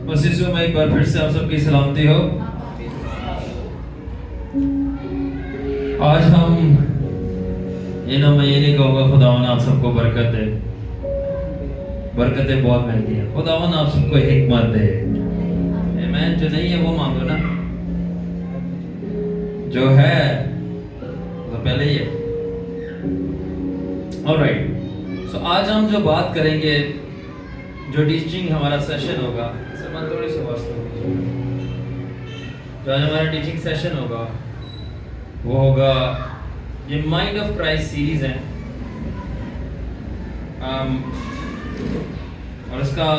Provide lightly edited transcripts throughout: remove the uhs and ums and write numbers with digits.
مسیحیوں میں ایک بار پھر سے آپ سب کی سلامتی ہو۔ آج ہم یہ نہیں کہوں گا خداوند آپ سب کو برکت دے، برکتیں بہت ملتی ہیں، خداوند آپ سب کو حکمت دے۔ آمین۔ جو نہیں ہے وہ مانگو نا، جو ہے وہ پہلے ہی ہے۔ آلرائٹ، سو آج ہم جو بات کریں گے، جو ٹیچنگ ہمارا سیشن ہوگا، تھوڑی سی جو آج ہمارا ٹیچنگ سیشن ہوگا وہ ہوگا، یہ مائنڈ آف کرائسٹ سیریز ہے، اور اس کا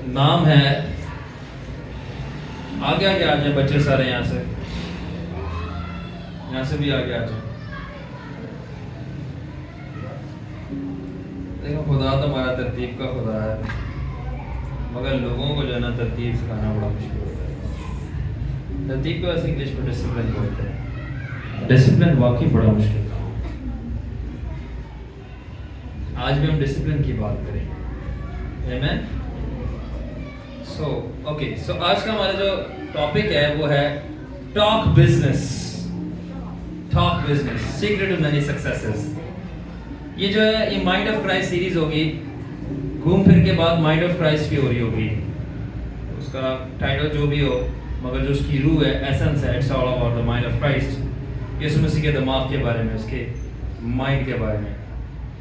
نام ہے، آگے آ جائیں بچے سارے، یہاں سے بھی آگے آ جائیں۔ دیکھو خدا تو ہمارا ترتیب کا خدا ہے، مگر لوگوں کو جو ہے نا ترتیب سکھانا بڑا مشکل ہوتا ہے۔ ترتیب کو ایسے انگلش میں ڈسپلن بولتے ہیں، ڈسپلن واقعی بڑا مشکل ہے۔ آج بھی ہم ڈسپلن کی بات کریں گے، آمین۔ سو آج کا ہمارا جو ٹاپک ہے وہ ہے talk business, secret to many successes. یہ جو ہے یہ مائنڈ آف کرائسٹ سیریز ہوگی، گھوم پھر کے بعد مائنڈ آف کرائسٹ بھی ہو رہی ہوگی، اس کا ٹائٹل جو بھی ہو، مگر جو اس کی روح ہے، ایسنس ہے، it's all about the mind of Christ. یسوع مسیح کے دماغ کے بارے میں، اس کے مائنڈ کے بارے میں،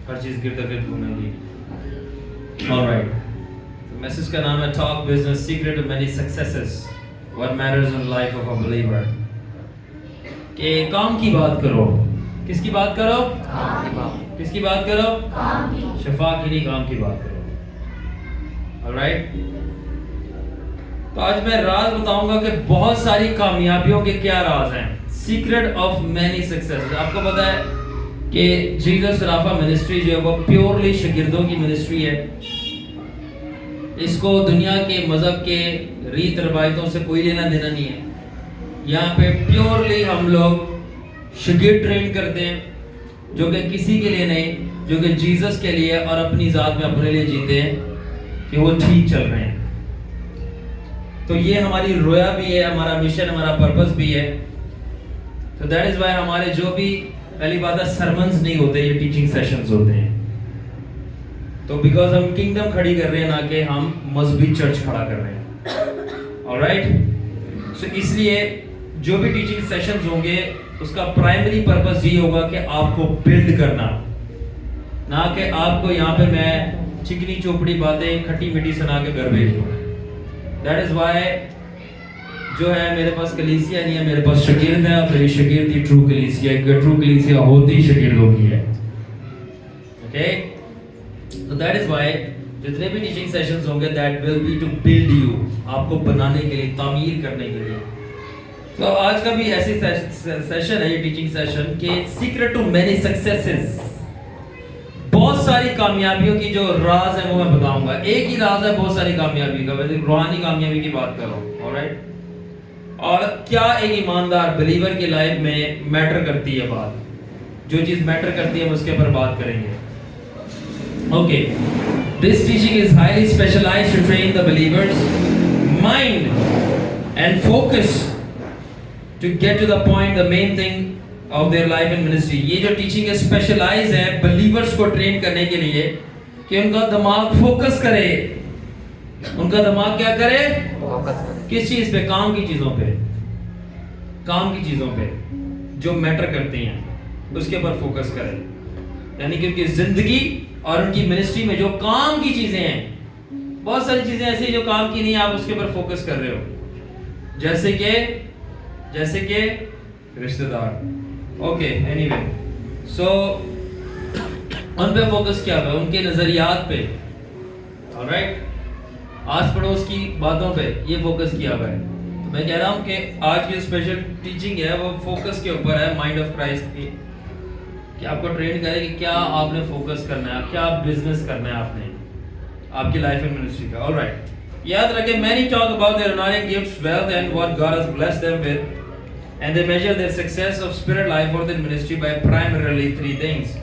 ہر چیز گرد گرد گھومے گی۔ آلرائٹ، میسج کا نام ہے talk business, secret to many successes, what matters in life of a believer. کہ کام کی بات کرو، کس کی بات کرو؟ کس کی بات کرو؟ شفا کی نہیں، کام کی بات کرو۔ آلرائٹ، تو آج میں راز بتاؤں گا کہ بہت ساری کامیابیوں کے کیا راز ہیں، سیکرٹ آف مینی سکسیس۔ آپ کو پتا ہے کہ جیزس رافا منسٹری جو ہے وہ پیورلی شاگردوں کی منسٹری ہے۔ اس کو دنیا کے مذہب کے ریت روایتوں سے کوئی لینا دینا نہیں ہے۔ یہاں پہ پیورلی ہم لوگ شاگرد ٹرین کرتے ہیں، جو کہ کسی کے لیے نہیں، جو کہ جیزس کے لیے اور اپنی ذات میں اپنے لیے جیتے ہیں کہ وہ ٹھیک چل رہے ہیں۔ تو یہ ہماری رویا بھی ہے، ہمارا مشن، ہمارا پرپس بھی ہے۔ تو دیٹ از وائی ہمارے جو بھی، پہلی بات ہے، سرمنز نہیں ہوتے، یہ ٹیچنگ سیشنز ہوتے ہیں۔ تو بیکاز ہم کنگڈم کھڑی کر رہے ہیں، نہ کہ ہم مذہبی چرچ کھڑا کر رہے ہیں۔ آلرائٹ، سو اس لیے جو بھی ٹیچنگ سیشنز ہوں گے، اس کا پرائمری پرپس یہ ہوگا کہ آپ کو بلڈ کرنا، نہ کہ آپ کو یہاں پہ میں چکنی چوپڑی باتیں کھٹی میٹھی سنا کے گھر بھیج دوں۔ دیٹ از وائی جو ہے میرے پاس کلیسیا نہیں ہے، میرے پاس شاگرد ہیں، اور میری شاگرد ہی ٹرو کلیسیا ہے، کہ ٹرو کلیسیا ہوتی شاگردوں کی ہے۔ اوکے، تو دیٹ از وائی جتنے بھی ٹیچنگ سیشنز ہوں گے، that will be to build you, آپ کو بنانے کے لیے، تعمیر کرنے کے لیے۔ تو آج کا بھی ایسی سیشن ہے، یہ ٹیچنگ سیشن، کہ سیکرٹ ٹو مینی سکسیسز، بہت ساری کامیابیوں کی جو راز ہے وہ میں بتاؤں گا۔ ایک ہی راز ہے بہت ساری کامیابی کا، ویسے روحانی کامیابی کی بات کر رہا ہوں۔ آلرائٹ، اور کیا ایک ایماندار بلیور کی لائف میں میٹر کرتی ہے بات، جو چیز میٹر کرتی ہے ہم اس کے اوپر بات کریں گے۔ Okay, this teaching is highly specialised to train the believers mind and focus to get to the point, the main thing of their life and ministry۔ یہ جو ٹیچنگ ہے اسپیشلائز ہے بلیورز کو ٹرین کرنے کے لیے، کہ ان کا دماغ فوکس کرے۔ ان کا دماغ کیا کرے؟ کس چیز پہ؟ کام کی چیزوں پہ، کام کی چیزوں پہ جو میٹر کرتی ہیں، اس کے اوپر فوکس کرے۔ یعنی کہ ان کی زندگی اور ان کی منسٹری میں جو کام کی چیزیں ہیں، بہت ساری چیزیں ایسی جو کام کی نہیں ہیں، آپ اس کے اوپر فوکس کر رہے ہو، جیسے کہ رشتہ دار۔ اوکے، اینی وے، سو ان پہ فوکس کیا ہوا ہے، ان کے نظریات پہ، آلرائٹ، آس پڑوس کی باتوں پہ یہ فوکس کیا ہوا ہے۔ تو میں کہہ رہا ہوں کہ آج کی اسپیشل ٹیچنگ ہے وہ فوکس کے اوپر ہے، مائنڈ آف کرائسٹ کی، کہ آپ کو ٹرین کرے کہ کیا آپ نے فوکس کرنا ہے، کیا بزنس کرنا ہے آپ نے آپ کی لائف اینڈ منسٹری کا۔ آلرائٹ، یاد رکھیں، many talk about their anointing gifts, wealth and what God has blessed them with, and they measure their success of spirit life or their ministry by primarily three things۔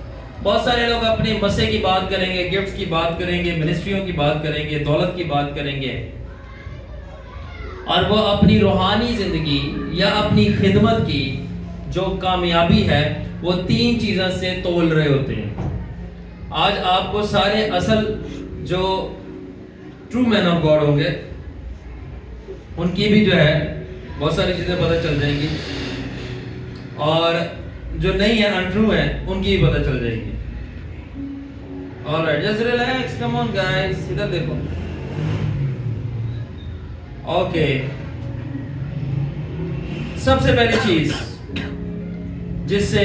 بہت سارے لوگ اپنے مسے کی بات کریں گے، گفٹ کی بات کریں گے، منسٹریوں کی بات کریں گے، دولت کی بات کریں گے، اور وہ اپنی روحانی زندگی یا اپنی خدمت کی جو کامیابی ہے وہ 3 چیزوں سے تول رہے ہوتے ہیں. آج آپ کو سارے اصل جو ٹرو مین آف گاڈ ہوں گے ان کی بھی جو ہے بہت ساری چیزیں پتہ چل جائیں گی, اور جو نہیں ہے انٹرو ہے ان کی بھی پتہ چل جائے گی. alright, just relax, come on guys, ادھر دیکھو. اوکے, سب سے پہلی چیز جس سے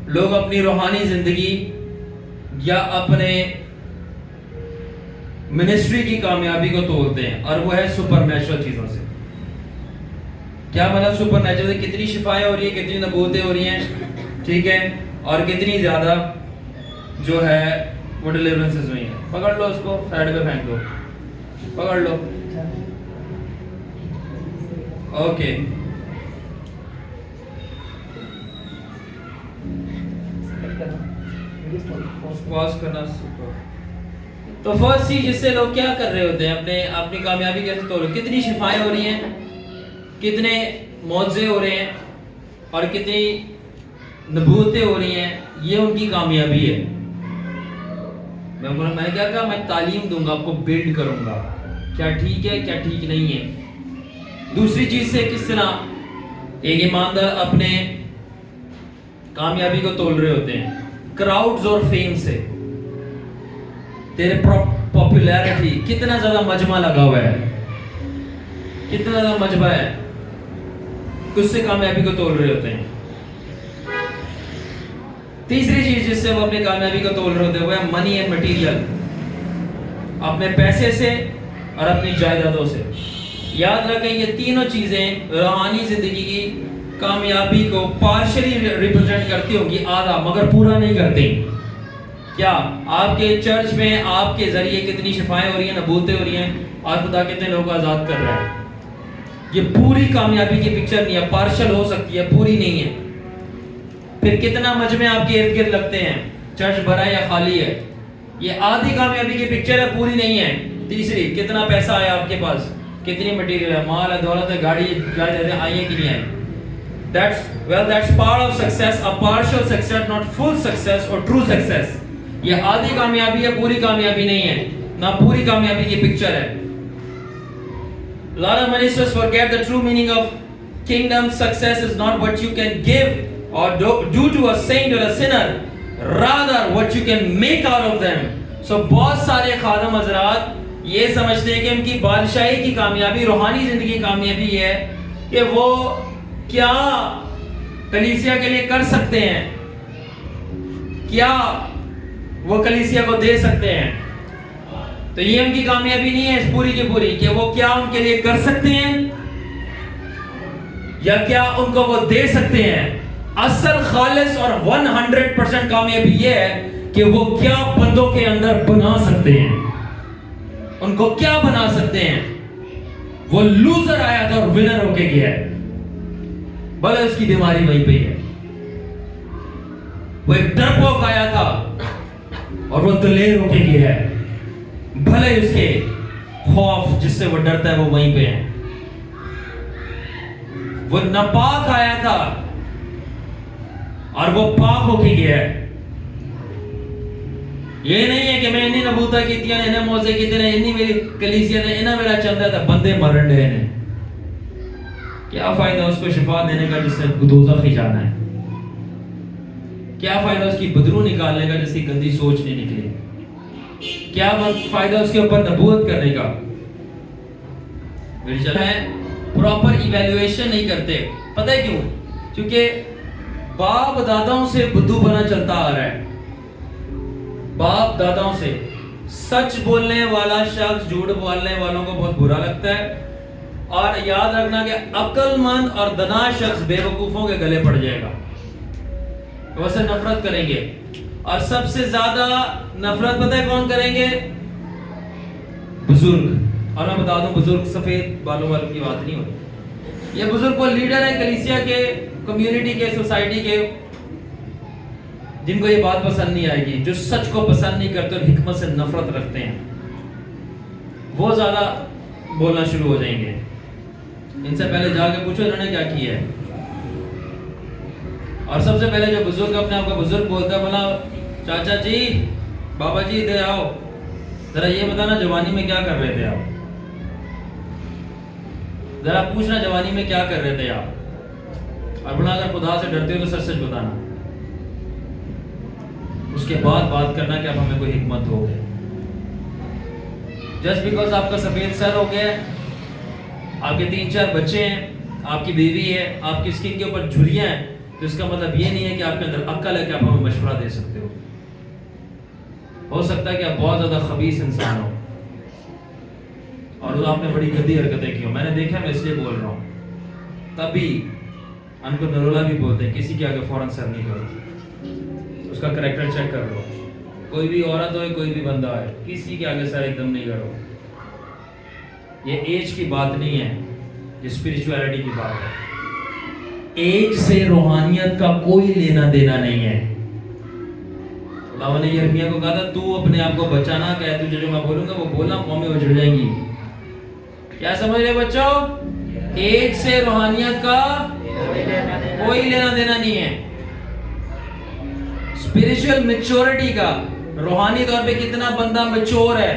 لوگ اپنی روحانی زندگی یا اپنے منسٹری کی کامیابی کو توڑتے ہیں, اور وہ ہے سپر نیچرل چیزوں سے. کیا مطلب سپر نیچرل سے؟ کتنی شفائیں ہو رہی ہیں, کتنی نبوتیں ہو رہی ہیں, ٹھیک ہے, اور کتنی زیادہ جو ہے وہ ڈیلیورنسز ہوئی ہیں. پکڑ لو اس کو, سائڈ پہ پھینک دو, پکڑ لو. اوکے, پاز کرنا. تو فرسٹ چیز جس سے لوگ کیا کر رہے ہوتے ہیں اپنی کامیابی کیسے تولو, کتنی شفائیں ہو رہی ہیں, کتنے معجزے ہو رہے ہیں, اور کتنی نبوتیں ہو رہی ہیں, یہ ان کی کامیابی ہے. میں نے کیا کہا, میں تعلیم دوں گا, آپ کو بلڈ کروں گا, کیا ٹھیک ہے کیا ٹھیک نہیں ہے. دوسری چیز سے کس طرح ایک ایماندار اپنے کامیابی کو تول رہے ہوتے ہیں, کراؤڈز اور فیم سے. تیرے پاپولیرٹی, کتنا زیادہ مجمع لگا ہوا ہے, کتنا زیادہ مجمع ہے, اس سے کامیابی کو تول رہے ہوتے ہیں. تیسری چیز جس سے وہ اپنی کامیابی کو تول رہے ہوتے ہیں وہ ہے منی اینڈ مٹیریل, اپنے پیسے سے اور اپنی جائیدادوں سے. یاد رکھیں یہ تینوں چیزیں روحانی زندگی کی کامیابی کو پارشلی ریپرزینٹ کرتی ہوگی, آدھا, مگر پورا نہیں کرتی. کیا آپ کے چرچ میں آپ کے ذریعے کتنی شفائیں ہو رہی ہیں, نبوتیں ہو رہی ہیں, اور خدا کتنے لوگوں کو آزاد کر رہا ہے, یہ پوری کامیابی کی پکچر نہیں ہے, پارشل ہو سکتی ہے, پوری نہیں ہے. پھر کتنا مجمع آپ کے ارد گرد لگتے ہیں, چرچ بھرا ہے یا خالی ہے, یہ آدھی کامیابی کی پکچر ہے, پوری نہیں ہے. تیسری, کتنا پیسہ آیا آپ کے پاس, کتنی مٹیریل ہے, مال ہے, دولت ہے, گاڑی آئی ہے کہ نہیں آئی. That's part of success, a partial success, not full success or true success. یہ آدھی کامیابی ہے, پوری کامیابی نہیں ہے, نہ پوری کامیابی کی پکچر ہے. A lot of ministers forget the true meaning of kingdom success is not what you can give or do to a saint or a sinner, rather what you can make out of them. So بہت سارے خادم حضرات یہ سمجھتے ہیں کہ ان کی بادشاہی کی کامیابی, روحانی زندگی کی کامیابی یہ ہے کہ وہ کیا کلیسیا کے لیے کر سکتے ہیں, کیا وہ کلیسیا کو دے سکتے ہیں. تو یہ ان کی کامیابی نہیں ہے اس پوری کی پوری, کہ وہ کیا ان کے لیے کر سکتے ہیں یا کیا ان کو وہ دے سکتے ہیں. اصل خالص اور 100% کامیابی یہ ہے کہ وہ کیا بندوں کے اندر بنا سکتے ہیں, ان کو کیا بنا سکتے ہیں. وہ لوزر آیا تھا اور ونر ہو کے گیا ہے, بھلے اس کی بیماری وہیں پہ ہے. وہ ایک ڈرپوک آیا تھا اور وہ دلیر ہو کے گیا ہے, بھلے اس کے خوف جس سے وہ ڈرتا ہے وہ وہیں پہ ہے. وہ ناپاک آیا تھا اور وہ پاک ہو کے گیا ہے. یہ نہیں ہے کہ میں انہیں نبوتہ کیتی ہیں, انہیں موزے کیتے ہیں, انہیں میری کلیسیا نے, انہیں میرا چندہ تھا, بندے مرن رہے ہیں. کیا فائدہ اس کو شفا دینے کا جس سے دوزخ ہی جانا ہے, کیا فائدہ اس کی بدرو نکالنے کا جس کی گندی سوچ نہیں نکلی, کیا فائدہ اس کے اوپر نبوت کرنے کا. پراپر ایویلویشن نہیں کرتے. پتہ ہے کیوں؟ کیونکہ باپ داداؤں سے بدو بنا چلتا آ رہا ہے, باپ داداؤں سے. سچ بولنے والا شخص جھوٹ بولنے والوں کو بہت برا لگتا ہے, اور یاد رکھنا کہ عقل مند اور دنا شخص بے وقوفوں کے گلے پڑ جائے گا, وہ سے نفرت کریں گے. اور سب سے زیادہ نفرت پتہ ہے کون کریں گے؟ بزرگ. اور میں بتا دوں بزرگ سفید بالوں والوں کی بات نہیں ہوتی, یہ بزرگ وہ لیڈر ہیں کلیسیا کے, کمیونٹی کے, سوسائٹی کے, جن کو یہ بات پسند نہیں آئے گی, جو سچ کو پسند نہیں کرتے اور حکمت سے نفرت رکھتے ہیں, وہ زیادہ بولنا شروع ہو جائیں گے. ان سے پہلے جا کے پوچھو انہوں نے کیا کیا ہے. اور سب سے پہلے جو بزرگ اپنے آپ کو بزرگ بولتا ہے بولا چاچا جی بابا جی ادھر آؤ ذرا یہ بتانا جوانی میں کیا کر رہے تھے آپ, ذرا پوچھنا جوانی میں کیا کر رہے تھے آپ, اور بنا اگر خدا سے ڈرتے ہو تو سچ سچ بتانا, اس کے بعد بات کرنا کہ اب ہمیں کوئی حکمت ہو گئی. جسٹ بیکاز آپ کا سفید سر ہو گیا, آپ کے 3-4 بچے ہیں, آپ کی بیوی ہے, آپ کی اسکن کے اوپر جھریاں ہیں, تو اس کا مطلب یہ نہیں ہے کہ آپ کے اندر عقل ہے کہ آپ ہمیں مشورہ دے سکتے ہو. ہو سکتا ہے کہ آپ بہت زیادہ خبیث انسان ہو اور آپ نے بڑی گندی حرکتیں کی ہو, میں نے دیکھا, میں اس لیے بول رہا ہوں. تبھی ان کو نرولا بھی بولتے ہیں, کسی کے آگے فوراً سر نہیں کرو, اس کا کریکٹر چیک کر لو. کوئی بھی عورت ہو کوئی بھی بندہ ہے, کسی کے آگے سر ایک دم نہیں کرو. یہ ایج کی بات نہیں ہے, یہ اسپرچویلٹی کی بات ہے. ایج سے روحانیت کا کوئی لینا دینا نہیں ہے. اللہ نے یرمیہ کو کہا تھا تو اپنے آپ کو بچانا کہ تجھے جو میں بولوں گا وہ بولنا, قومیں اجڑ جائیں گی. کیا سمجھ رہے بچوں؟ ایج سے روحانیت کا کوئی لینا دینا نہیں ہے. اسپرچوئل میچورٹی کا, روحانی طور پہ کتنا بندہ میچور ہے,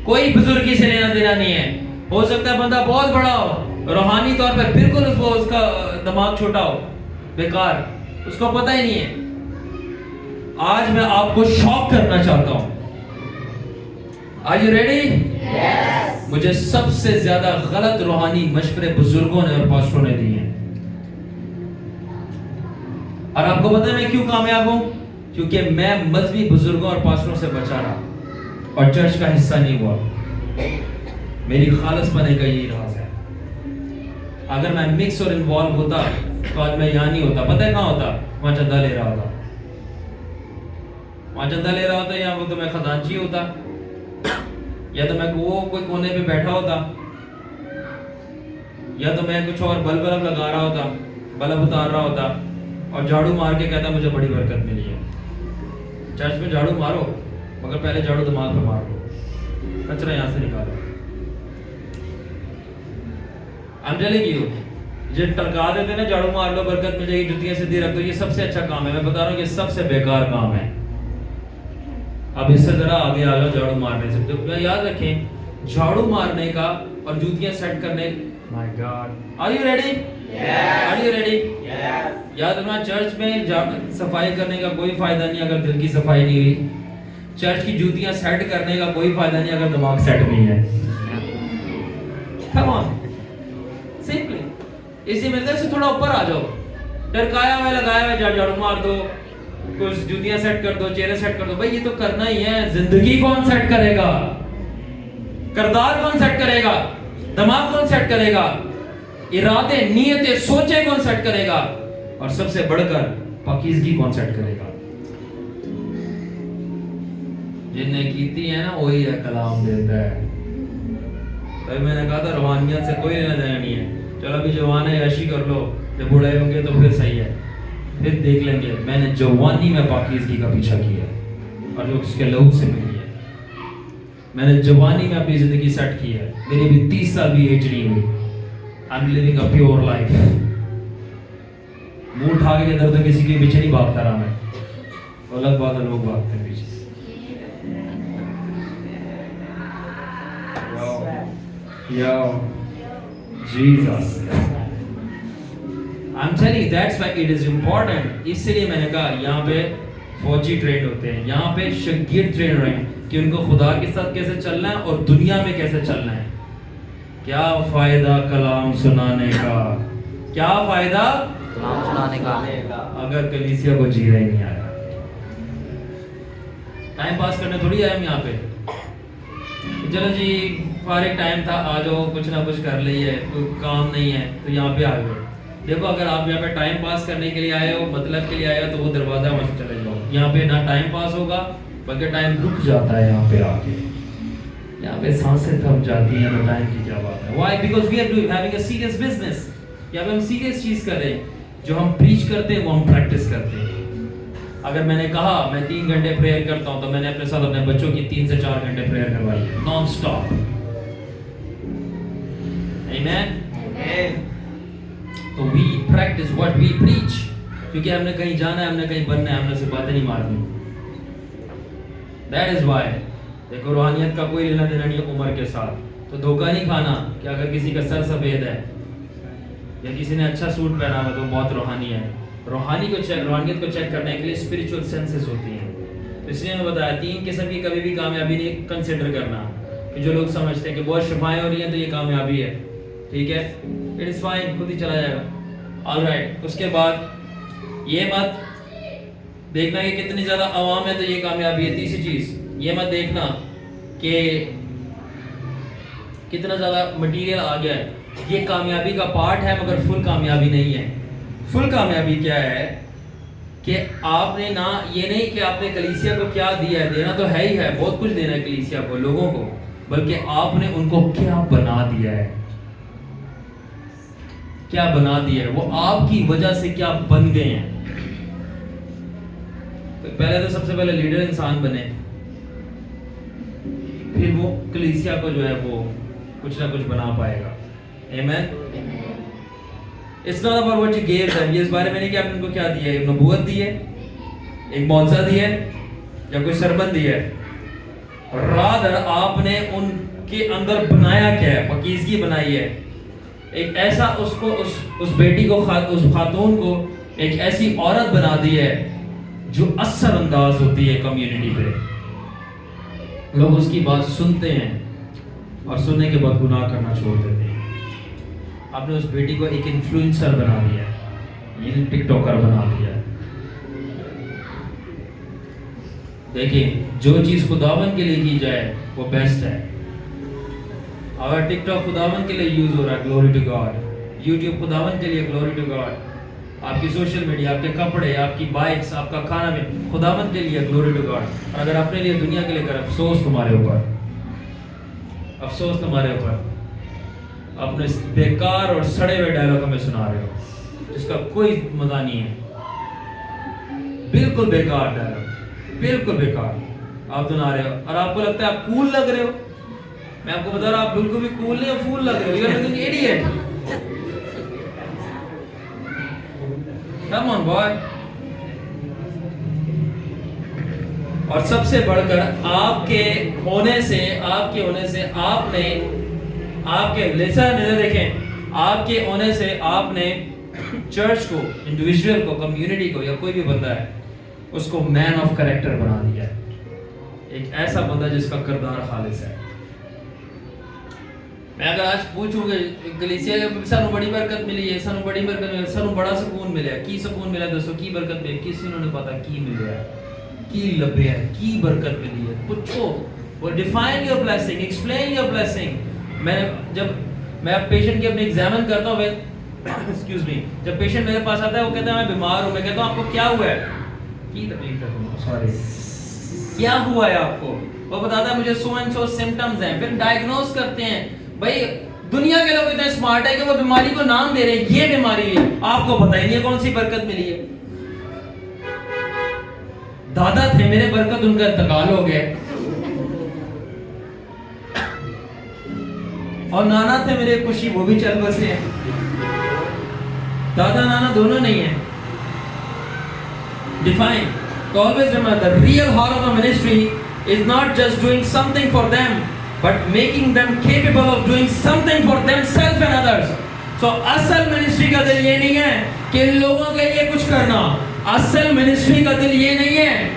کوئی بزرگی سے لینا دینا نہیں ہے. ہو سکتا ہے بندہ بہت بڑا ہو, روحانی طور پہ بالکل اس کا دماغ چھوٹا ہو, بیکار, اس کو پتہ ہی نہیں ہے. آج میں آپ کو شاک کرنا چاہتا ہوں. Are you ready? Yes. مجھے سب سے زیادہ غلط روحانی مشورے بزرگوں نے اور پاسٹروں نے دیے ہیں. اور آپ کو پتہ ہے میں کیوں کامیاب ہوں؟ کیونکہ میں مذہبی بزرگوں اور پاسٹروں سے بچا رہا اور چرچ کا حصہ نہیں ہوا. میری خالص پنے کا یہی راز ہے. اگر میں مکس اور انوالو ہوتا تو آج میں یہاں نہیں ہوتا. پتہ ہے کہاں ہوتا؟ وہاں چندہ لے رہا ہوتا, وہاں چندہ لے رہا ہوتا, یا وہ تو میں خزانچی ہوتا, یا تو میں وہ کوئی کونے پہ بیٹھا ہوتا, یا تو میں کچھ اور بلب لگا رہا ہوتا, بلب اتار رہا ہوتا اور جھاڑو مار کے کہتا مجھے بڑی برکت ملی ہے. چرچ میں جھاڑو مارو مگر پہلے جھاڑو دماغ پہ مارو, کچرا یہاں سے نکالو. I'm telling you, جو ٹرکا دیتے نا جھاڑو مار لو برکت مل جائے گی, جوتیاں سیدھی رکھ دو, یہ سب سے اچھا کام ہے. میں بتا رہا ہوں یہ سب سے بیکار کام ہے. اب اس سے ذرا آگے آ جاؤ جھاڑو مارنے سے. تو یاد رکھیں جھاڑو مارنے کا اور جوتیاں سیٹ کرنے. My God, are you ready? Yes. Are you ready? Yes. یاد رکھنا چرچ میں صفائی کرنے کا کوئی فائدہ نہیں اگر دل کی صفائی نہیں ہوئی. چرچ کی جوتیاں سیٹ کرنے کا کوئی فائدہ نہیں اگر دماغ سیٹ نہیں ہے. Come on. Simply. اسی میں سے تھوڑا اوپر آ جاؤ. ٹرکایا ہوا لگایا ہوا جھاڑو مار دو, کچھ جوتیاں سیٹ کر دو, چہرے سیٹ کر دو. بھائی یہ تو کرنا ہی ہے. زندگی کون سیٹ کرے گا؟ کردار کون سیٹ کرے گا؟ دماغ کون سیٹ کرے گا؟ ارادے, نیتیں, سوچیں کون سیٹ کرے گا؟ اور سب سے بڑھ کر پاکیزگی کون سیٹ کرے گا؟ جن نے کیتی ہے نا وہی ہے کلام دیتا ہے. تو میں نے کہا تھا روحانیت سے کوئی لینا دینا نہیں ہے. چلو ابھی جوان ہے عیشی کر لو, جب بوڑھے ہوں گے تو پھر صحیح ہے, پھر دیکھ لیں گے. میں نے جوانی میں پاکیزگی کا پیچھا کیا اور جو اس کے لہو سے ملی ہے. میں نے جوانی میں اپنی زندگی سیٹ کی ہے. میری ابھی 30 سال بھی ایج نہیں ہوئی. I'm living a pure life. منہ اٹھا کے ادھر ادھر کسی کے پیچھے نہیں بھاگتا رہا میں. الگ بات ہے لوگ بھاگتے ہیں پیچھے. Yo, Jesus. I'm telling you, that's why it is important. اس لیے میں نے کہا یہاں پہ فوجی ٹرینڈ ہوتے ہیں, یہاں پہ شاگرد ٹرینڈ رہے ہیں کہ ان کو خدا کے ساتھ کیسے چلنا ہے اور دنیا میں کیسے چلنا ہے. کیا فائدہ کلام سنانے کا, کیا فائدہ کلام سنانے کا اگر کلیسیا کو جینا ہی نہیں آیا. ٹائم پاس کرنے تھوڑی آئے ہم یہاں پہ. چلو جی فارغ ٹائم تھا, آ جاؤ کچھ نہ کچھ کر لیے, کوئی کام نہیں ہے تو یہاں پہ آ گئے. دیکھو اگر آپ یہاں پہ ٹائم پاس کرنے کے لیے آئے ہو, مطلب کے لیے آئے ہو, تو وہ دروازہ وہاں سے چلے جاؤ. یہاں پہ نہ ٹائم پاس ہوگا بلکہ ٹائم رک جاتا ہے. یہاں پہ آ کے یہاں پہ سانسیں تھم جاتی ہیں. تو ٹائم کی کیا بات ہے. Why? Because we are having a serious business. یہاں پہ ہم سیریس چیز کر رہے ہیں. جو ہم پریچ کرتے ہیں وہ ہم پریکٹس کرتے ہیں. اگر میں نے کہا میں 3 گھنٹے پریئر کرتا ہوں تو میں نے اپنے ساتھ اپنے بچوں کی 3 سے 4 گھنٹے پریئر کروائی ہے, نان سٹاپ. آمین. preach, کیونکہ ہم نے کہیں جانا ہے, ہم نے کہیں بننا ہے, ہم نے صرف باتیں نہیں مارنی. That is why دیکھو روحانیت کا کوئی لینا دینا نہیں عمر کے ساتھ. تو دھوکہ نہیں کھانا کہ اگر کسی کا سر سفید ہے یا کسی نے اچھا سوٹ پہنا ہوا تو بہت روحانی ہے. روحانیت کو چیک کرنے کے لیے اسپرچل سینسز ہوتی ہیں. اس لیے میں بتایا 3 قسم کی کبھی بھی کامیابی نہیں کنسیڈر کرنا, کہ جو لوگ سمجھتے ہیں کہ بہت شفائیں ہو رہی ہیں تو یہ کامیابی ہے. ٹھیک ہے, اٹ از فائن, خود ہی چلا جائے گا. All right. اس کے بعد یہ مت دیکھنا کہ کتنی زیادہ عوام ہے تو یہ کامیابی ہے. تیسری چیز یہ مت دیکھنا کہ کتنا زیادہ مٹیریل آ گیا ہے. یہ کامیابی کا پارٹ ہے مگر فل کامیابی نہیں ہے. فل کامیابی کیا ہے کہ آپ نے نہ یہ نہیں کہ آپ نے کلیسیا کو کیا دیا ہے, دینا تو ہے ہی ہے, بہت کچھ دینا ہے کلیسیا کو, لوگوں کو, بلکہ آپ نے ان کو کیا بنا دیا ہے. کیا بنا دیا ہے, وہ آپ کی وجہ سے کیا بن گئے ہیں. تو پہلے تو سب سے پہلے لیڈر انسان بنے, پھر وہ کلیسیا کو جو ہے وہ کچھ نہ کچھ بنا پائے گا. آمین. It's not about what you gave them. یہ اس بارے میں نہیں کہ آپ نے ان کو کیا دیا ہے, ایک نبوت دی ہے, ایک معجزہ دی ہے, یا کوئی سربند دی ہے. رادر آپ نے ان کے اندر بنایا کیا ہے, پاکیزگی بنائی ہے. ایک ایسا اس بیٹی کو, اس خاتون کو ایک ایسی عورت بنا دی ہے جو اثر انداز ہوتی ہے کمیونٹی پہ. لوگ اس کی بات سنتے ہیں اور سننے کے بعد گناہ کرنا چھوڑ دیتے ہیں. آپ نے اس بیٹی کو ایک انفلوئنسر بنا دیا ہے, یہ ٹک ٹاکر بنا دیا ہے. دیکھیں جو چیز خداوند کے لیے کی جائے وہ بیسٹ ہے. اگر ٹک ٹاک خداوند کے لیے یوز ہو رہا ہے, گلوری ٹو گاڈ. یوٹیوب خداوند کے لیے, گلوری ٹو گاڈ. آپ کی سوشل میڈیا, آپ کے کپڑے, آپ کی بائکس, آپ کا کھانا بھی خداوند کے لیے, گلوری ٹو گاڈ. اور اگر اپنے لیے, دنیا کے لیے کر, افسوس تمہارے اوپر, افسوس تمہارے اوپر. اپنے بیکار اور سڑے ہوئے ڈائلاگ ہمیں سنا رہے ہو جس کا کوئی مزہ نہیں ہے. بالکل بیکار ڈائلاگ, بالکل بیکار آپ سنا رہے ہو, اور آپ کو لگتا ہے آپ کول لگ رہے ہو. میں آپ کو بتا رہا ہوں آپ بالکل بھی کول نہیں ہو, فول لگ رہے ہو. You are looking idiot. Come on boy. اور سب سے بڑھ کر آپ کے ہونے سے آپ نے, آپ کے لیسا نظر دیکھیں, آپ کے ہونے سے آپ نے چرچ کو, انڈیویجول کو, کمیونٹی کو, یا کوئی بھی بندہ ہے اس کو مین آف کریکٹر بنا دیا ہے. ایک ایسا بندہ جس کا کردار خالص ہے. میں اگر آج پوچھوں کہ کلیسیا سانو بڑی برکت ملی ہے, سانو بڑی برکت ملی, سانو بڑا سکون ملیا, کی سکون ملا دوستو, کی برکت ملی, کسی نے پتا کی ملیا ہے, کی لبیا ہے, کی برکت ملی ہے. پوچھو, وہ define your blessing, explain your blessing. جب میں پیشنٹ کی اپنی ایگزامن کرتا ہوں, ایکسکیوز می, جب پیشنٹ میرے پاس آتا ہے وہ کہتا ہے میں بیمار ہوں, میں کہتا ہوں آپ کو کیا ہوا ہے, کی تکلیف ہے, سوری کیا ہوا ہے آپ کو, وہ بتاتا ہے مجھے سو اینڈ سو سمپٹمز ہیں. پھر ڈائگنوز کرتے ہیں. بھائی دنیا کے لوگ اتنے اسمارٹ ہیں کہ وہ بیماری کو نام دے رہے ہیں, یہ بیماری ہے, آپ کو پتہ ہی نہیں ہے کون سی برکت ملی ہے. دادا تھے میرے, برکت ان کا انتقال ہو گیا, اور نانا تھے میرے خوشی, وہ بھی چل بسے ہیں. دادا نانا دونوں نہیں ہیں. Define. So always remember, the real heart of the ministry is not just doing something for them, but making them capable of doing something for themselves and others. So اصل منسٹری کا دل یہ نہیں ہے کہ لوگوں کے لیے کچھ کرنا. اصل منسٹری کا دل یہ نہیں ہے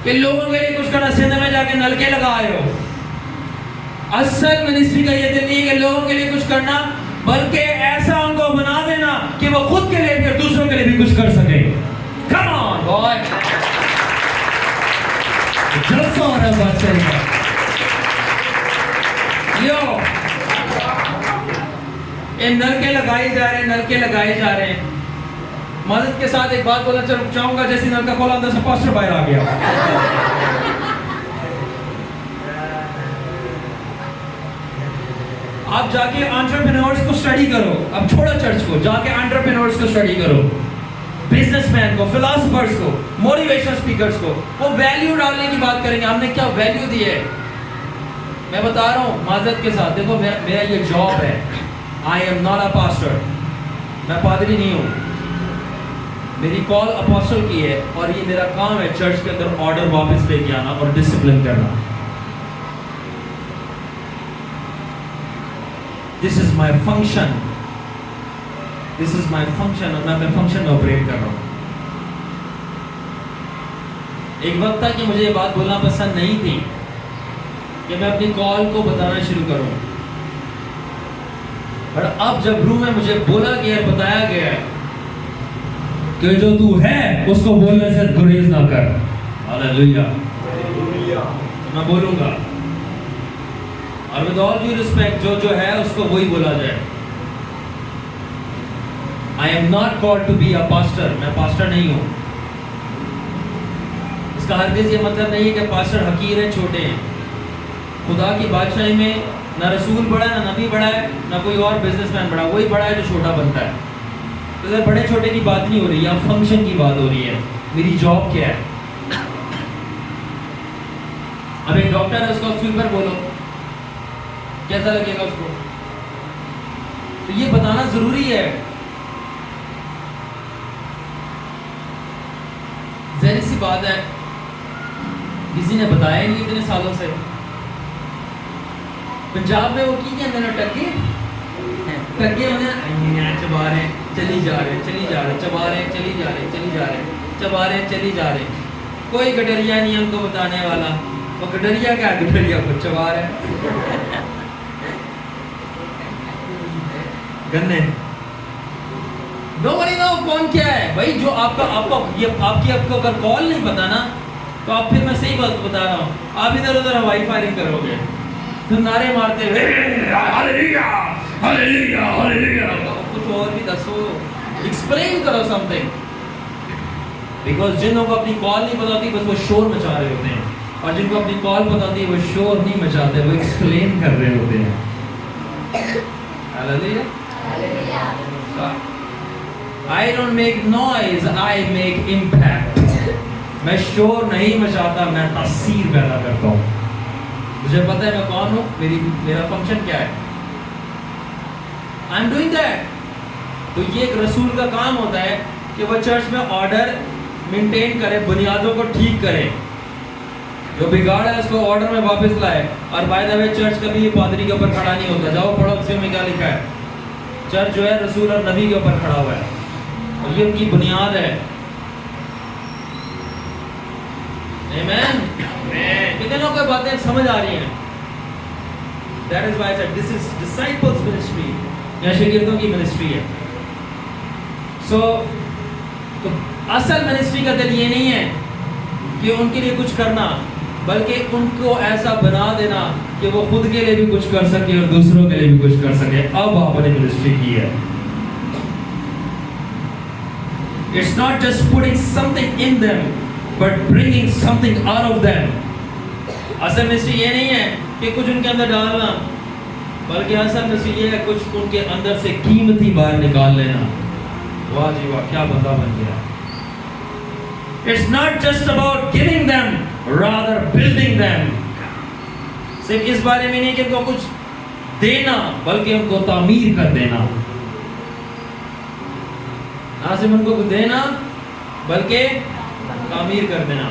کہ لوگوں کے لیے کچھ کرنا, سندھ میں جا کے نلکے لگائے ہو. اصل منسٹری کا یہ دل نہیں ہے کہ لوگوں کے لیے کچھ کرنا, بلکہ ایسا ان کو بنا دینا کہ وہ خود کے لیے بھی اور دوسروں کے لیے بھی کچھ کر سکے. Come on boy. جلسہ ہو رہا ہے بات چاہیے. یو نلکے لگائے جا رہے ہیں, نلکے لگائے جا رہے ہیں. مدد کے ساتھ ایک بات بولنا چاہوں گا, جیسے نلکا کھولا اندر سے پاسٹر باہر آ گیا. آپ جا کے انٹرپرینورز کو سٹڈی کرو, اب چھوڑو چرچ کو, جا کے انٹرپرینورز کو سٹڈی کرو, بزنس مین کو, فلاسفرز کو, موٹیویشن اسپیکرز کو. وہ ویلیو ڈالنے کی بات کریں گے, ہم نے کیا ویلیو دی ہے. میں بتا رہا ہوں معذرت کے ساتھ, دیکھو میرا یہ جاب ہے, I am not a pastor, میں پادری نہیں ہوں, میری کال اپوسٹل کی ہے اور یہ میرا کام ہے چرچ کے اندر آرڈر واپس لے کے آنا اور ڈسپلن کرنا. دس از مائی فنکشن, دس از مائی فنکشن, اور میں اپنے فنکشن میں آپریٹ کر رہا ہوں. ایک وقت تھا کہ مجھے یہ بات بولنا پسند نہیں تھی کہ میں اپنی کال کو بتانا شروع کروں, اور اب جب روح میں مجھے بولا گیا ہے, بتایا گیا ہے کہ جو تو ہے اس کو بولنے سے گریز نہ کر. ہاللیلویا. میں بولوں گا, اور with all due respect جو ہے اس کو وہی بولا جائے. I am not called to be a pastor. میں پاسٹر نہیں ہوں. اس کا ہرگز یہ مطلب نہیں ہے کہ پاسٹر حقیر ہیں, چھوٹے ہیں. خدا کی بادشاہی میں نہ رسول بڑا ہے, نہ نبی بڑا ہے, نہ کوئی اور بزنس مین بڑا. وہی بڑا ہے جو چھوٹا بنتا ہے. تو ادھر بڑے چھوٹے کی بات نہیں ہو رہی, یہاں فنکشن کی بات ہو رہی ہے. میری جاب کیا ہے؟ اب ایک ڈاکٹر ہے, اس کو سویپر بولو, کیسا لگے گا اس کو؟ تو یہ بتانا ضروری ہے. ظاہر سی بات ہے, کسی نے بتایا نہیں اتنے سالوں سے. پنجاب میں وہ کی کہتے ہیں ٹکے, ٹکے انہیں چبا رہے ہیں, چلی جا رہے, چلی جا رہے, چبا رہے, چلی جا رہے, چلی جا رہے, چبا رہے, چلی جا رہے. کوئی گڈریا نہیں ہم کو بتانے والا. وہ گڈریا کیا, گڈریا کو چبا رہے گنے. نوبڈی نو کون کیا ہے بھائی. جو آپ کا آپ کو اگر کال نہیں پتا نا, تو آپ پھر میں صحیح بات بتا رہا ہوں, آپ ادھر ادھر ہوائی فائرنگ کرو گے, تو نعرے مارتے ہوئے ہاللیلویا ہاللیلویا ہاللیلویا. کچھ اور بھی دسو, ایکسپلین کرو سم تھنگ. بیکاز جن لوگوں کو اپنی کال نہیں پتا ہوتی بس وہ شور مچا رہے ہوتے ہیں, اور جن کو اپنی کال پتا ہوتی ہے وہ شور نہیں مچاتے, وہ ایکسپلین کر رہے ہوتے ہیں. ہاللیلویا. I don't make noise, I make impact. میں شور نہیں مچاتا, میں تاثیر پیدا کرتا ہوں. مجھے پتہ ہے میں کون ہوں, میرا فنکشن کیا ہے. I'm doing that. تو یہ ایک رسول کا کام ہوتا ہے کہ وہ چرچ میں آرڈر مینٹین کرے, بنیادوں کو ٹھیک کرے. جو بگاڑ ہے اس کو آرڈر میں واپس لائے. اور بائی دا وے چرچ کبھی پادری کے اوپر کھڑا نہیں ہوتا. جاؤ پڑھو اس میں کیا لکھا ہے. چرچ جو ہے رسول اور نبی کے اوپر کھڑا ہوا ہے, اور یہ ان کی بنیاد ہے. آمین. کتنے لوگوں کو باتیں سمجھ آ رہی ہیں؟ That is why I said this is disciples ministry. یہ شاگردوں کی منسٹری ہے. So تو اصل منسٹری کا دل یہ نہیں ہے کہ ان کے لیے کچھ کرنا, بلکہ ان کو ایسا بنا دینا کہ وہ خود کے لیے بھی کچھ کر سکے اور دوسروں کے لیے بھی کچھ کر سکے. اب آپ نے منسٹری کی ہے. It's not just putting something in them, but bringing something out of them. اصل منسٹری یہ نہیں ہے کہ کچھ ان کے اندر ڈالنا, بلکہ اصل منسٹری یہ ہے کچھ ان کے اندر سے قیمتی باہر نکال لینا. واہ جی واہ, کیا بندہ بن گیا. It's not just about giving them, rather building them. صرف اس بارے میں نہیں کہ ان کو کچھ دینا, بلکہ ان کو تعمیر کر دینا. نہ صرف ان کو دینا بلکہ تعمیر کر دینا.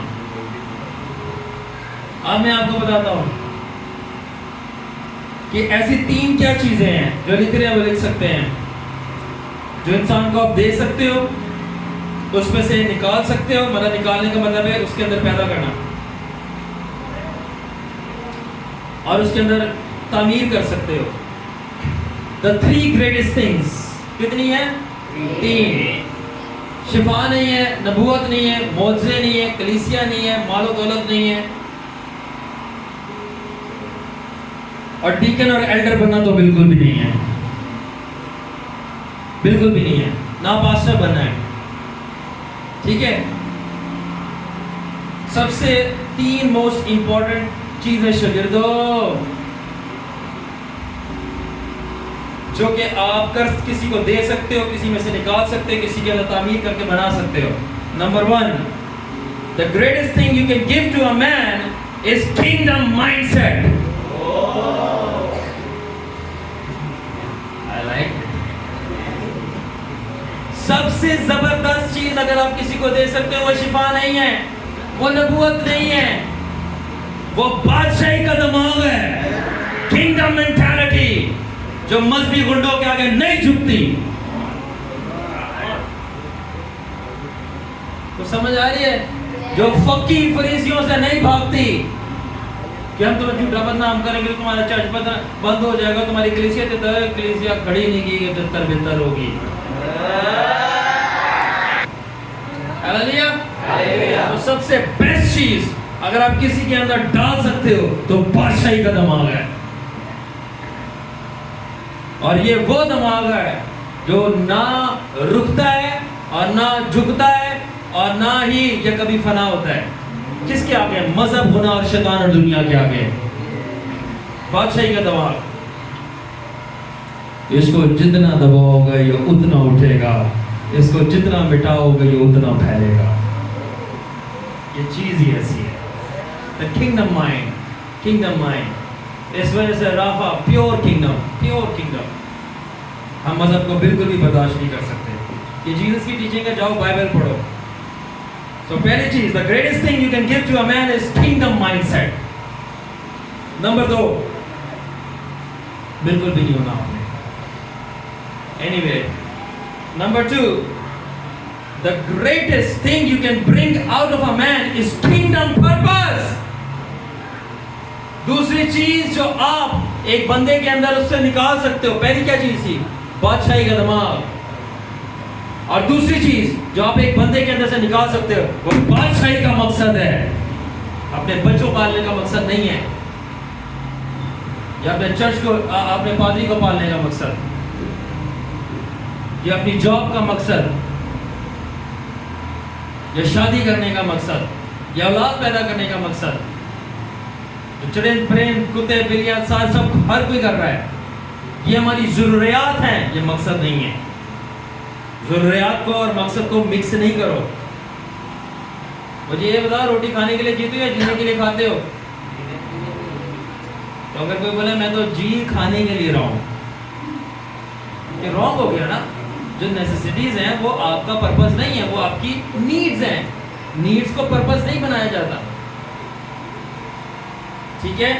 اب میں آپ کو بتاتا ہوں کہ ایسی 3 کیا چیزیں ہیں جو لکھ رہے ہیں وہ لکھ سکتے ہیں, جو انسان کو آپ دے سکتے ہو, اس میں سے نکال سکتے ہو. مطلب نکالنے کا مطلب ہے اس کے اندر پیدا کرنا, اور اس کے اندر تعمیر کر سکتے ہو. The 3 greatest things کتنی ہیں؟ 3. شفا نہیں ہے, نبوت نہیں ہے, معجزے نہیں ہے, کلیسیا نہیں ہے, مال و دولت نہیں ہے, اور ڈیکن اور ایلڈر بننا تو بالکل بھی نہیں ہے. بالکل بھی نہیں ہے. نہ پاسٹر بننا ہے. ٹھیک ہے. سب سے 3 موسٹ امپورٹنٹ چیزیں شاگردوں جو کہ آپ کسی کو دے سکتے ہو, کسی میں سے نکال سکتے ہو, کسی کے اندر تعمیر کر کے بنا سکتے ہو. Number 1, the greatest thing you can give to a man is kingdom mindset. I like it. سب سے زبردست چیز اگر آپ کسی کو دے سکتے ہو وہ شفا نہیں ہے، وہ نبوت نہیں ہے، وہ بادشاہی کا دماغ ہے، کنگڈم مینٹالٹی جو مذہبی گنڈوں کے آگے نہیں جھکتی. تو سمجھ آ رہی ہے؟ جو فقی فریسیوں سے نہیں بھاگتی کہ ہم تمہیں جھوٹا بدنام کریں گے، تمہارا چرچ بند ہو جائے گا، تمہاری کلیسیا کھڑی نہیں کی گئی، تر بہتر ہوگی. ہاللیلویہ. تو سب سے بیسٹ چیز اگر آپ کسی کے اندر ڈال سکتے ہو تو بادشاہی کا دماغ ہے. اور یہ وہ دماغ ہے جو نہ رکتا ہے اور نہ جھکتا ہے اور نہ ہی یہ کبھی فنا ہوتا ہے. کس کے آگے؟ مذہب، گناہ اور شیطان اور دنیا کے آگے. بادشاہی کا دماغ. اس کو جتنا دباؤ گے یہ اتنا اٹھے گا، اس کو جتنا مٹاؤ گے یہ اتنا پھیلے گا. یہ چیز ہی ایسی ہے. The kingdom mind, kingdom mind. اس وجہ سے رافع پیور کنگڈم. ہم مذہب کو بالکل بھی برداشت نہیں کر سکتے. یہ جیسس کی ٹیچنگ ہے، جاؤ بائبل پڑھو. So پہلی چیز, the greatest thing you can give to a man is kingdom mindset. Number 2, بالکل بھی نہیں ہونا آپ نے. Anyway, number 2, the greatest thing you can bring out of a man is kingdom purpose. دوسری چیز جو آپ ایک بندے کے اندر اس سے نکال سکتے ہو، پہلی کیا چیز تھی؟ بادشاہی کا دماغ. اور دوسری چیز جو آپ ایک بندے کے اندر سے نکال سکتے ہو وہ بادشاہی کا مقصد ہے. اپنے بچوں پالنے کا مقصد نہیں ہے، یا اپنے چرچ کو، اپنے پادری کو پالنے کا مقصد، یا اپنی جاب کا مقصد، یا شادی کرنے کا مقصد، یا اولاد پیدا کرنے کا مقصد. چڑین پرین کتے بلیاں سب ہر کوئی کر رہا ہے. یہ ہماری ضروریات ہیں، یہ مقصد نہیں ہے. ضروریات کو اور مقصد کو مکس نہیں کرو. مجھے یہ بتاؤ، روٹی کھانے کے لیے جیتے ہو یا جینے کے لیے کھاتے ہو؟ تو اگر کوئی بولے میں تو جی کھانے کے لیے رہا ہوں، یہ رانگ ہو گیا نا. جو نیسیسٹیز ہیں وہ آپ کا پرپس نہیں ہے، وہ آپ کی نیڈز ہیں. نیڈز کو پرپس نہیں بنایا جاتا. ٹھیک ہے؟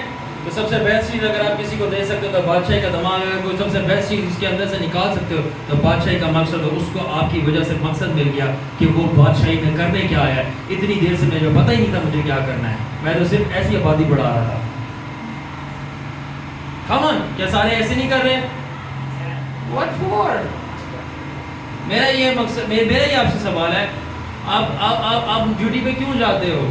تو سب سے بیسٹ چیز اگر آپ کسی کو دے سکتے ہو تو بادشاہی کا دماغ. اگر کوئی سب سے بیسٹ چیز اس کے اندر سے نکال سکتے ہو تو بادشاہی کا مقصد ہو. اس کو آپ کی وجہ سے مقصد مل گیا کہ وہ بادشاہی میں کرنے کیا آیا ہے. اتنی دیر سے مجھے پتہ ہی نہیں تھا مجھے کیا کرنا ہے، میں تو صرف ایسی آبادی بڑھا رہا تھا. کامن کیا سارے ایسے نہیں کر رہے؟ What for? میرا یہ مقصد، میرا یہ آپ سے سوال ہے، آپ ڈیوٹی پہ کیوں جاتے ہو؟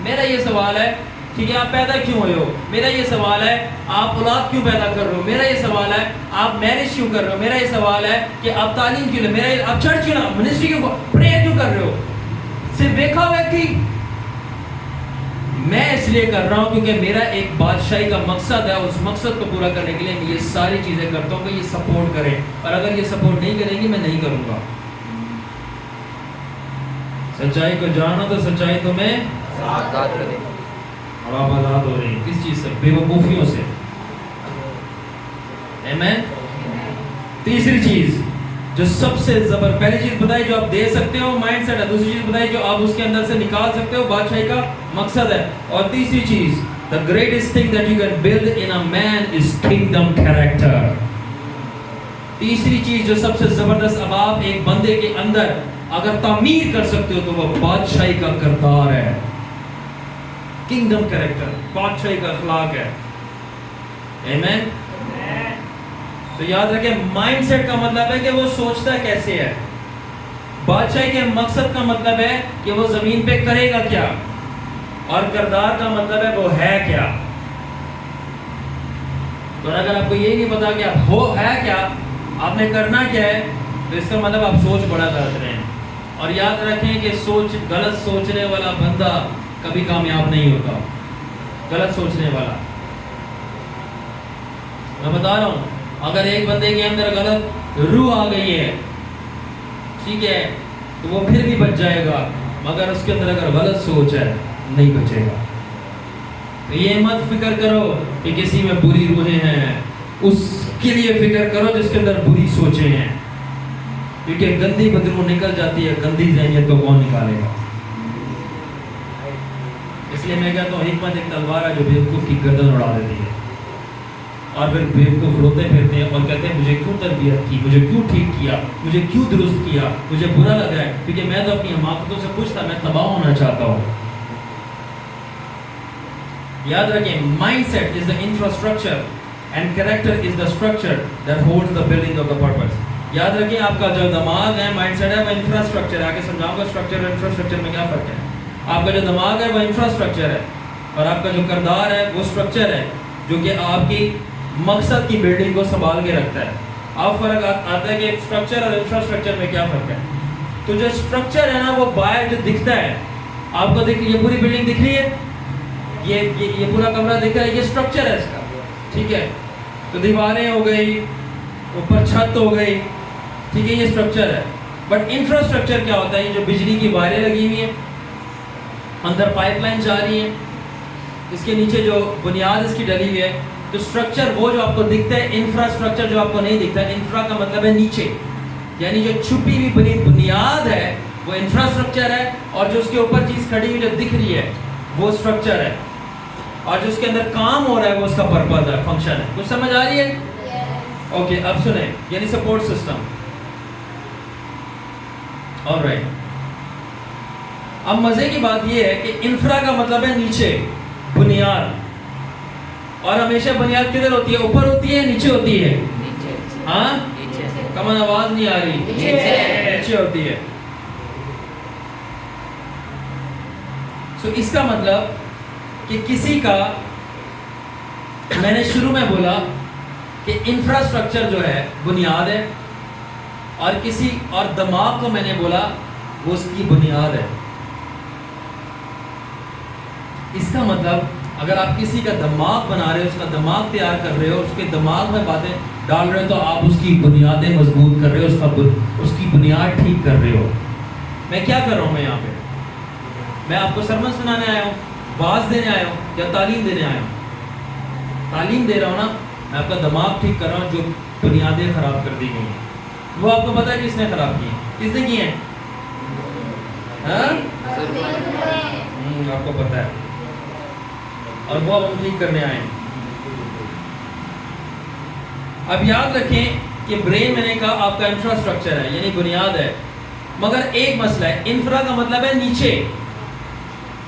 میرا یہ سوال ہے. ٹھیک ہے، آپ پیدا کیوں ہوئے ہو؟ میرا یہ سوال ہے. آپ اولاد کیوں پیدا کر رہے ہو؟ میرا یہ سوال ہے. آپ میرج کیوں کر رہے ہو؟ میرا یہ سوال ہے کہ آپ تعلیم کیوں لے، میرا آپ چرچ کیوں، منسٹری کیوں، پریئر کیوں کر رہے ہو؟ صرف دیکھا ویکھی؟ میں اس لیے کر رہا ہوں کیونکہ میرا ایک بادشاہی کا مقصد ہے. اس مقصد کو پورا کرنے کے لیے میں یہ ساری چیزیں کرتا ہوں کہ یہ سپورٹ کریں، اور اگر یہ سپورٹ نہیں کریں گی میں نہیں کروں گا. سچائی کو جانو تو سچائی تمہیں آزاد کرے. اور آپ آزاد ہو رہے ہیں کس چیز سے؟ بے وقوفیوں سے. آمین. تیسری چیز جو سب سے پہلی چیز بتائی جو آپ دے سکتے ہو مائنڈ سیٹ ہے. دوسری چیز بتائی جو آپ اس کے اندر سے نکال سکتے ہو بادشاہی کا مقصد ہے. اور تیسری چیز the greatest thing that you can build in a man is kingdom character. تیسری چیز جو سب سے زبردست اب آپ ایک بندے کے اندر اگر تعمیر کر سکتے ہو تو وہ بادشاہی کا کردار ہے. کینگڈم کریکٹر، بادشاہی کا اخلاق ہے. آمین. تو یاد رکھیں مائنڈ سیٹ کا مطلب ہے کہ وہ سوچتا کیسے ہے. بادشاہی کے مقصد کا مطلب ہے کہ وہ زمین پہ کرے گا کیا، اور کردار کا مطلب ہے وہ ہے کیا. تو اگر آپ کو یہی نہیں پتا کہ آپ ہو ہے کیا، آپ نے کرنا کیا ہے، تو اس کا مطلب آپ سوچ بڑا کر رہے ہیں. اور یاد رکھیں کہ غلط سوچنے والا بندہ کبھی کامیاب نہیں ہوتا. غلط سوچنے والا، میں بتا رہا ہوں، اگر ایک بندے کے اندر غلط روح آ گئی ہے، ٹھیک ہے، تو وہ پھر بھی بچ جائے گا. مگر اس کے اندر اگر غلط سوچ ہے نہیں بچے گا. تو یہ مت فکر کرو کہ کسی میں بری روحیں ہیں، اس کے لیے فکر کرو جس کے اندر بری سوچیں ہیں. کیونکہ گندی بدبو نکل جاتی ہے، گندی ذہنیت کو کون نکالے گا؟ اس لیے میں کہتا ہوں حکمت ایک تلوار ہے جو بیوقوف کی گردن اڑا دیتی ہے، اور پھر بیوقوف روتے پھرتے ہیں اور کہتے ہیں مجھے کیوں تربیت کی، مجھے کیوں ٹھیک کیا، مجھے کیوں درست کیا، مجھے برا لگا ہے کیونکہ میں تو اپنی حماقتوں سے خوش تھا، میں تباہ ہونا چاہتا ہوں۔ یاد رکھیں mindset is the infrastructure and character is the structure that holds the building of the purpose. یاد رکھیں آپ کا جو دماغ ہے، مائنڈ سیٹ ہے، وہ انفراسٹرکچر ہے۔ آگے سمجھاؤں گا اسٹرکچر اور انفراسٹرکچر میں کیا فرق ہے۔ آپ کا جو دماغ ہے وہ انفراسٹرکچر ہے، اور آپ کا جو کردار ہے وہ اسٹرکچر ہے، جو کہ آپ کی مقصد کی بلڈنگ کو سنبھال کے رکھتا ہے۔ اب فرق آتا ہے کہ اسٹرکچر اور انفراسٹرکچر میں کیا فرق ہے۔ تو جو اسٹرکچر ہے نا وہ باہر جو دکھتا ہے آپ کو، دیکھ یہ پوری بلڈنگ دکھ رہی ہے، یہ پورا کمرہ دکھ رہا ہے، یہ اسٹرکچر ہے اس کا، ٹھیک ہے۔ تو دیواریں ہو گئی، اوپر چھت ہو گئی، ٹھیک ہے، یہ اسٹرکچر ہے۔ بٹ انفراسٹرکچر کیا ہوتا ہے؟ یہ جو بجلی کی وائریں لگی ہوئی ہیں، اندر پائپ لائن جا رہی ہے، اس کے نیچے جو بنیاد اس کی ڈلی ہوئی ہے۔ تو اسٹرکچر وہ جو آپ کو دکھتا ہے، انفراسٹرکچر جو آپ کو نہیں دکھتا ہے۔ انفرا کا مطلب ہے نیچے، یعنی جو چھپی ہوئی بنیاد ہے وہ انفراسٹرکچر ہے، اور جو اس کے اوپر چیز کھڑی ہوئی جو دکھ رہی ہے وہ اسٹرکچر ہے، اور جو اس کے اندر کام ہو رہا ہے وہ اس کا پرپز ہے، فنکشن ہے۔ کچھ سمجھ آ رہی ہے؟ اوکے، اب سنیں، یعنی سپورٹ سسٹم۔ آلرائٹ، اب مزے کی بات یہ ہے کہ انفرا کا مطلب ہے نیچے، بنیاد، اور ہمیشہ بنیاد کدھر ہوتی ہے؟ اوپر ہوتی ہے، نیچے ہوتی ہے؟ ہاں، کمن آواز نہیں آ رہی، نیچے ہوتی ہے۔ سو اس کا مطلب کہ کسی کا، میں نے شروع میں بولا کہ انفراسٹرکچر جو ہے بنیاد ہے، اور کسی اور دماغ کو میں نے بولا وہ اس کی بنیاد ہے۔ اس کا مطلب اگر آپ کسی کا دماغ بنا رہے ہو، اس کا دماغ تیار کر رہے ہو، اس کے دماغ میں باتیں ڈال رہے ہو، تو آپ اس کی بنیادیں مضبوط کر رہے ہو، اس کی بنیاد ٹھیک کر رہے ہو۔ میں کیا کر رہا ہوں؟ میں یہاں پہ میں آپ کو سرمن سنانے آیا ہوں، واعظ دینے آیا ہوں، یا تعلیم دینے آیا ہوں؟ تعلیم دے رہا ہوں نا، میں آپ کا دماغ ٹھیک کر رہا ہوں جو بنیادیں خراب کر دی گئی ہیں۔ وہ آپ کو پتا ہے کس نے خراب کی ہیں؟ کس نے کی ہیں؟ آپ کو پتا ہے، اور وہ اب ہم ٹھیک کرنے آئے ہیں۔ اب یاد رکھیں کہ برین میں نے کہا آپ کا انفراسٹرکچر ہے، یعنی بنیاد ہے، مگر ایک مسئلہ ہے، انفرا کا مطلب ہے نیچے۔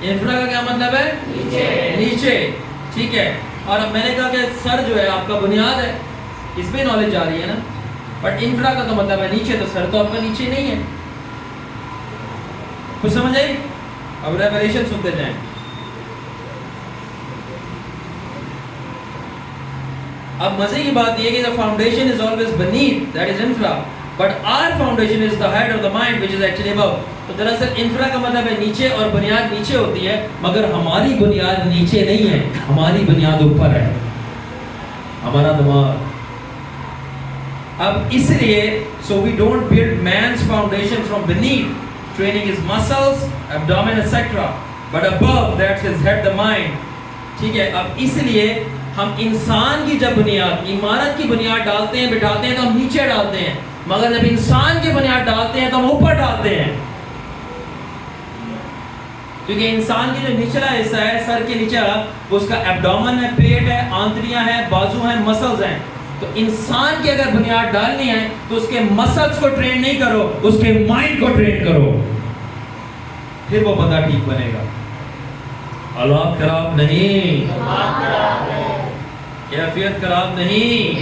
انفرا کا کیا مطلب ہے؟ نیچے، ٹھیک ہے۔ اور میں نے کہا کہ سر جو ہے آپ کا بنیاد ہے، اس میں نالج آ رہی ہے نا، بٹ انفرا کا تو مطلب ہے نیچے، تو سر تو آپ کا نیچے نہیں ہے۔ کچھ سمجھ آئی؟ اب ریویلیشن سنتے جائیں۔ اب مزے کی بات یہ ہے کہ the foundation is always beneath, that is infra, but our foundation is the head of the mind which is actually above. تو دراصل انفرا کا مطلب ہے نیچے، اور بنیاد نیچے ہوتی ہے، مگر ہماری بنیاد نیچے نہیں ہے، ہماری بنیاد اوپر ہے، ہمارا دماغ۔ اب اس لیے so we don't build man's foundation from beneath, training his muscles, abdomen etc., but above, that's his head, the mind. ٹھیک ہے، اب اس لیے ہم انسان کی جب بنیاد، عمارت کی بنیاد ڈالتے ہیں، بٹھاتے ہیں، تو ہم نیچے ڈالتے ہیں، مگر جب انسان کی بنیاد ڈالتے ہیں تو ہم اوپر ڈالتے ہیں، کیونکہ انسان کی جو نچلا حصہ ہے، سر کے نیچے وہ اس کا ایبڈومن ہے، پیٹ ہے، آنتڑیاں ہیں، بازو ہیں، مسلز ہیں۔ تو انسان کی اگر بنیاد ڈالنی ہے تو اس کے مسلز کو ٹرین نہیں کرو، اس کے مائنڈ کو ٹرین کرو، پھر وہ بندہ ٹھیک بنے گا۔ حالات خراب نہیں، کیفیت خراب نہیں،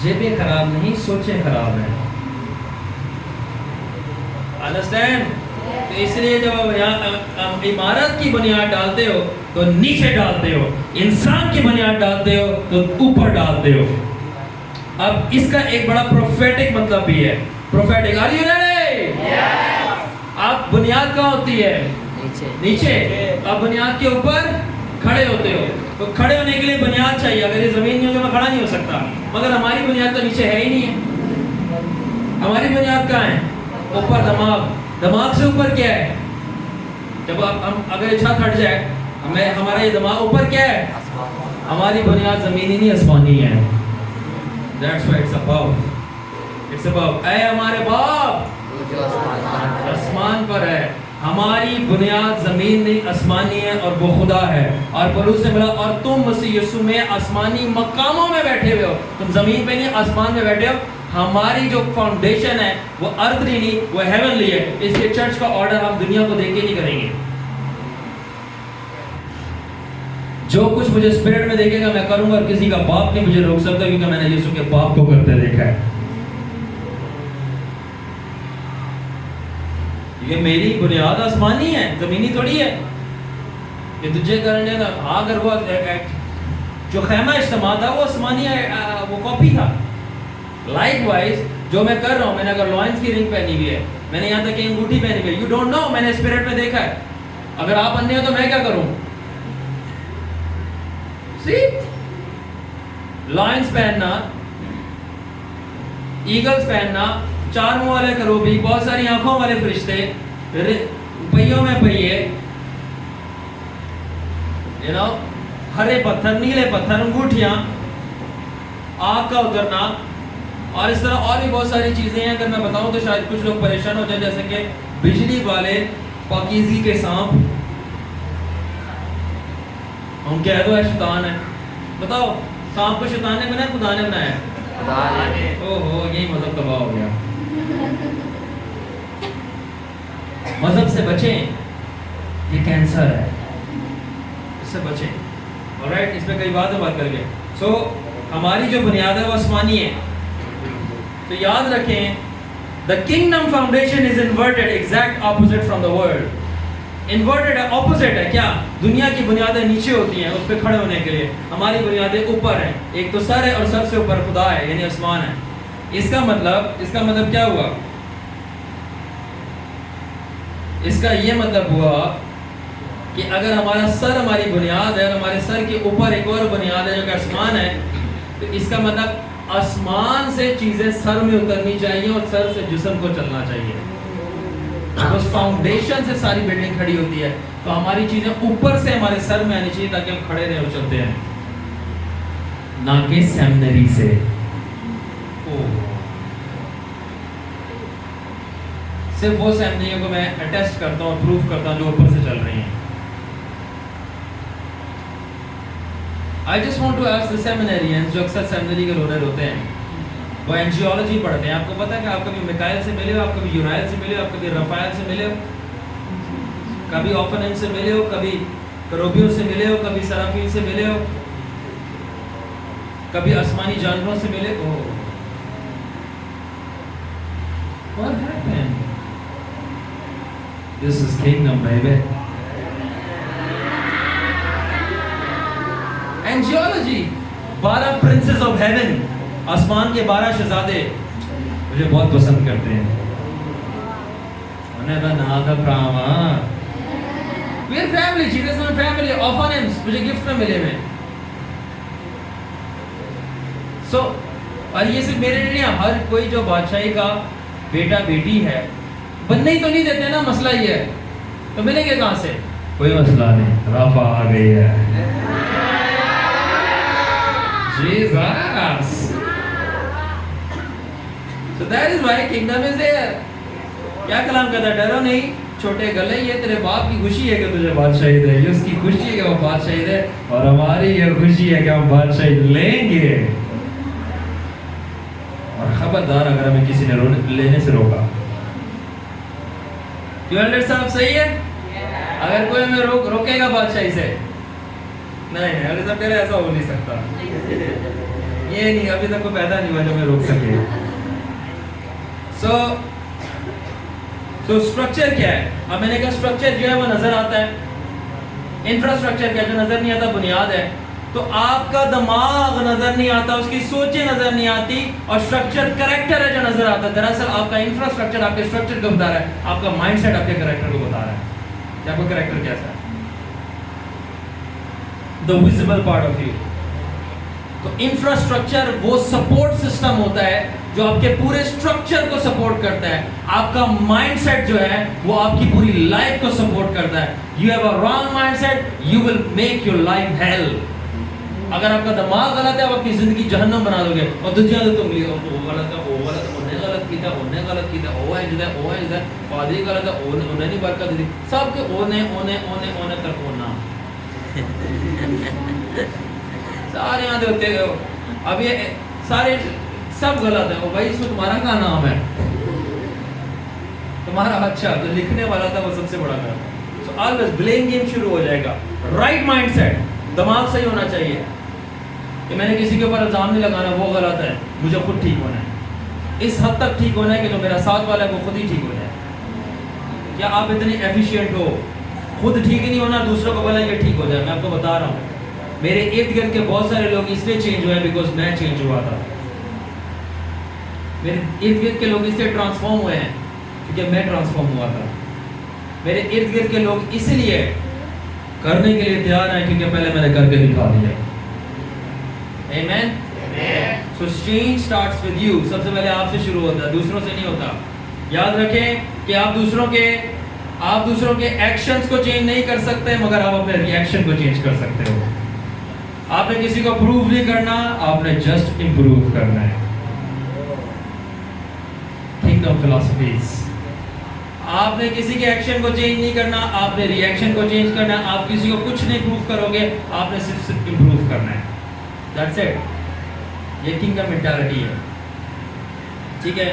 جیبیں خراب نہیں، سوچیں خراب ہیں۔ انڈرسٹینڈ؟ تو اس لیے جب آپ عمارت کی بنیاد ڈالتے ہو تو نیچے ڈالتے ہو، انسان کی بنیاد ڈالتے ہو تو اوپر ڈالتے ہو۔ اب اس کا ایک بڑا پروفیٹک مطلب بھی ہے۔ Prophetic, are you ready? آپ بنیاد کہاں ہوتی ہے؟ نیچے۔ آپ بنیاد کے اوپر کھڑے ہوتے ہو، تو کھڑے ہونے کے لیے بنیاد چاہیے۔ اگر یہ زمین نہیں ہو تو میں کھڑا نہیں ہو سکتا، مگر ہماری بنیاد تو نیچے ہے ہی نہیں ہے۔ ہماری بنیاد کہاں ہے؟ اوپر، دماغ۔ دماغ سے اوپر کیا ہے؟ جب ہم اگر یہ چھت ہٹ جائے، ہمارا یہ دماغ اوپر کیا ہے؟ ہماری بنیاد زمینی نہیں، آسمانی ہے۔ That's why it's above. It's above. اے ہمارے باپ آسمان پر ہے. ہماری بنیاد زمین نہیں آسمانی ہے اور وہ خدا ہے. اور پولس نے بولا اور تم مسیح یسوع میں آسمانی مقاموں میں بیٹھے ہوئے ہو. تم زمین پہ نہیں آسمان میں بیٹھے ہو. ہماری جو فاؤنڈیشن ہے وہ ارتھلی نہیں وہ ہیونلی ہے. اس لیے چرچ کا آرڈر ہم دنیا کو دیکھ کے نہیں کریں گے. جو کچھ مجھے اسپرٹ میں دیکھے گا میں کروں گا اور کسی کا باپ نہیں مجھے روک سکتا کیونکہ میں نے یسوع کے باپ کو کرتے دیکھا ہے. یہ میری بنیاد آسمانی ہے زمینی تھوڑی ہے. یہ تجھے کرنے کا اگر وہ جو خیمہ اجتماع تھا وہ آسمانی وہ کاپی تھا. لائک وائز جو میں کر رہا ہوں میں نے اگر لوائنس کی رنگ پہنی ہوئی ہے میں نے یہاں تک کہ انگوٹھی پہنی ہوئی ہے. یو ڈونٹ نو میں نے اسپرٹ میں دیکھا ہے. اگر آپ اندھے ہو تو میں کیا کروں. لائنس پہننا ایگلز پہننا چار منہ والے کروبی بہت ساری آنکھوں والے فرشتے پہیوں میں پہیے ہرے پتھر نیلے پتھر انگوٹھیاں آگ کا اترنا اور اس طرح اور بھی بہت ساری چیزیں ہیں. اگر میں بتاؤں تو شاید کچھ لوگ پریشان ہو جائیں جیسے کہ بجلی والے پاکیزگی کے سانپ. ہم کہہ دو شیطان ہے. بتاؤ سانپ کو شیطان نے بنایا خدا نے بنایا. اوہو یہی مذہب تباہ ہو گیا. مذہب سے بچیں یہ کینسر ہے. اس سے بچیں. آلرائٹ اس پہ کئی بات کریں گے. سو ہماری جو بنیاد ہے وہ آسمانی ہے. تو یاد رکھیں the kingdom foundation is inverted exact opposite from the world. Inverted ہے اپوزٹ ہے. کیا دنیا کی بنیادیں نیچے ہوتی ہیں اس پہ کھڑے ہونے کے لیے. ہماری بنیادیں اوپر ہیں. ایک تو سر ہے اور سر سے اوپر خدا ہے یعنی آسمان ہے. اس کا مطلب کیا ہوا. اس کا یہ مطلب ہوا کہ اگر ہمارا سر ہماری بنیاد ہے اور ہمارے سر کے اوپر ایک اور بنیاد ہے جو کہ آسمان ہے تو اس کا مطلب آسمان سے چیزیں سر میں اترنی چاہیے اور سر سے جسم کو چلنا چاہیے. اس فاؤنڈیشن سے ساری بلڈنگ کھڑی ہوتی ہے تو ہماری چیزیں اوپر سے ہمارے سر میں آنی چاہیے تاکہ ہم کھڑے رہیں اور چلتے ہیں نہ کہ سیمنری سے. صرف وہ سیمنریوں کو میں اٹیسٹ کرتا ہوں اور پروف کرتا ہوں جو اوپر سے چل رہی ہیں. I just want to ask the seminarians جو اکثر سیمنری کے لونر ہوتے ہیں وہ اینجیولوجی پڑھتے ہیں. آپ کو پتا ہے کہ آپ کبھی میکائل سے ملے ہو, آپ کبھی یورائل سے ملے ہو, آپ کبھی رفائل سے ملے ہو, کبھی اوفنن سے ملے ہو, کبھی کروبیوں سے ملے ہو, کبھی سرافیل سے ملے ہو, کبھی آسمانی جانوروں سے ملے ہو. What happened? This is kingdom, baby. Angelology 12 princes of heaven آسمان کے 12 شہزادے مجھے بہت پسند کرتے ہیں. انہیں نام کا پراما We are family, Jesus my family, orphanages مجھے گفٹ میں ملے ہوئے. So اور یہ صرف میرے لیے نہیں, ہر کوئی جو بادشاہی کا بیٹا بیٹی ہے بننے ہی تو نہیں دیتے نا. مسئلہ یہ ہے تو ملیں گے کہاں سے. کوئی مسئلہ نہیں, رافع آ گئی ہے. Jesus. So that is why kingdom is there. کیا کلام کہتا ہے, ڈرو نہیں چھوٹے گلے, یہ تیرے باپ کی خوشی ہے کہ تجھے بادشاہی دے, یہ اس کی خوشی ہے کہ وہ بادشاہی دے, اور ہماری یہ خوشی ہے کہ ہم بادشاہی لیں گے. اور خبردار اگر ہمیں کسی نے لینے سے روکا. کیونڈر صاحب صحیح ہے, اگر کوئی ہمیں روکے گا بادشاہی سے, نہیں ابھی تک میرا ایسا ہو نہیں سکتا. یہ نہیں, ابھی تک کوئی پیدا نہیں ہوا جو ہمیں روک سکے. سو اسٹرکچر کیا ہے. اب میں نے کہا اسٹرکچر جو ہے وہ نظر آتا ہے. انفراسٹرکچر کیا جو نظر نہیں آتا بنیاد ہے. تو آپ کا دماغ نظر نہیں آتا, اس کی سوچیں نظر نہیں آتی, اور اسٹرکچر کریکٹر ہے جو نظر آتا ہے. دراصل آپ کا انفراسٹرکچر آپ کے اسٹرکچر کو بتا رہا ہے, آپ کا مائنڈ سیٹ آپ کے کریکٹر کو بتا رہا ہے کہ آپ کا کریکٹر کیسا ہے. The visible part of you. تو انفراسٹرکچر وہ سپورٹ سسٹم ہوتا ہے جو آپ کے پورے اسٹرکچر کو سپورٹ کرتا ہے. آپ کا مائنڈ سیٹ جو ہے وہ آپ کی پوری لائف کو سپورٹ کرتا ہے. You have a wrong mindset, you will make your life hell. اگر آپ کا دماغ غلط ہے آپ اپنی زندگی جہنم بنا دو گے. اور دوسرا تو تم وہ غلط ہے وہ غلط ہے انہیں غلط کیتا انہیں غلط کیتا وہ ہے پادری غلط ہے انہیں نہیں برکت دی سب کے اونے تک ہونا سارے یہاں ہوتے ہو. اب یہ سارے سب غلط ہے. بھائی اس میں تمہارا کیا نام ہے تمہارا اچھا جو لکھنے والا تھا وہ سب سے بڑا کام. سو آلویز بلیم گیم شروع ہو جائے گا. رائٹ مائنڈ سیٹ دماغ صحیح ہونا چاہیے کہ میں نے کسی کے اوپر الزام نہیں لگانا وہ غلط ہے مجھے خود ٹھیک ہونا ہے. اس حد تک ٹھیک ہونا ہے کہ جو میرا ساتھ والا ہے وہ خود ہی ٹھیک ہو جائے. کیا آپ اتنے ایفیشینٹ ہو خود ٹھیک ہی نہیں ہونا دوسروں کو بولا یہ ٹھیک ہو جائے. میں آپ کو بتا رہا ہوں میرے ارد گرد کے بہت سارے لوگ اس لیے چینج ہوئے بیکاز میں چینج ہوا تھا. میرے ارد گرد کے لوگ اس لیے ٹرانسفارم ہوئے ہیں کیونکہ میں ٹرانسفارم ہوا تھا. میرے ارد گرد کے لوگ اس لیے کرنے کے لیے تیار ہیں کیونکہ پہلے میں نے کر کے دکھا دیا. Amen. So change starts with you. سب سے پہلے آپ سے شروع ہوتا ہے دوسروں سے نہیں ہوتا. یاد رکھیں کہ آپ دوسروں کے ایکشنز کو چینج نہیں کر سکتے مگر آپ اپنے ری ایکشن کو چینج کر سکتے ہو. آپ نے کسی کو پروو نہیں کرنا آپ نے جسٹ امپروو کرنا ہے. کingdom philosophies. آپ نے کسی کے ایکشن کو چینج نہیں کرنا آپ نے ری ایکشن کو چینج کرنا ہے. آپ کسی کو کچھ نہیں پروو کرو گے آپ نے صرف امپروو کرنا ہے. That's it. یہ kingdom mentality ہے. ٹھیک ہے.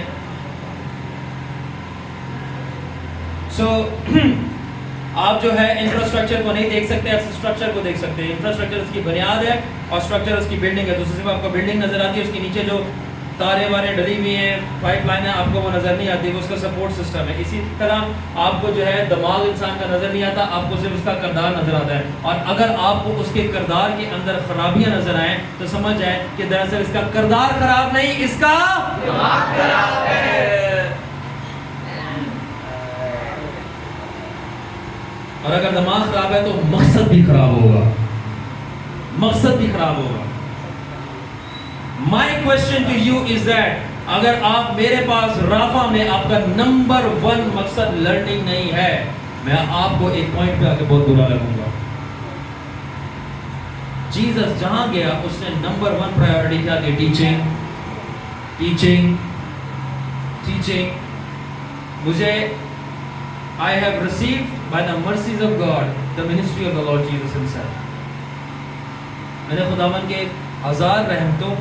سو آپ جو ہے انفراسٹرکچر کو نہیں دیکھ سکتے آپ اسٹرکچر کو دیکھ سکتے ہیں. انفراسٹرکچر اس کی بنیاد ہے اور اسٹرکچر اس کی بلڈنگ ہے. دوسری صرف آپ کو بلڈنگ نظر آتی ہے اس کے نیچے جو تارے وارے ڈلی ہوئی ہیں پائپ لائن ہے آپ کو وہ نظر نہیں آتی وہ اس کا سپورٹ سسٹم ہے. اسی طرح آپ کو جو ہے دماغ انسان کا نظر نہیں آتا آپ کو صرف اس کا کردار نظر آتا ہے. اور اگر آپ کو اس کے کردار کے اندر خرابیاں نظر آئیں تو سمجھ جائیں کہ دراصل اس کا کردار خراب نہیں اس کا دماغ خراب ہے. اور اگر دماغ خراب ہے تو مقصد بھی خراب ہوگا. مقصد بھی خراب ہوگا. My question to you is that اگر آپ میرے پاس رافع میں آپ کا نمبر 1 مقصد لرننگ نہیں ہے میں آپ کو ایک پوائنٹ پہ آ کے بہت برا لگوں گا. جیسس جہاں گیا اس نے نمبر 1 پرائیورٹی کیا کہ ٹیچنگ. مجھے I have received by the mercies of God the ministry of the Lord Jesus himself. میں نے خداوند کے 1000 رحمتوں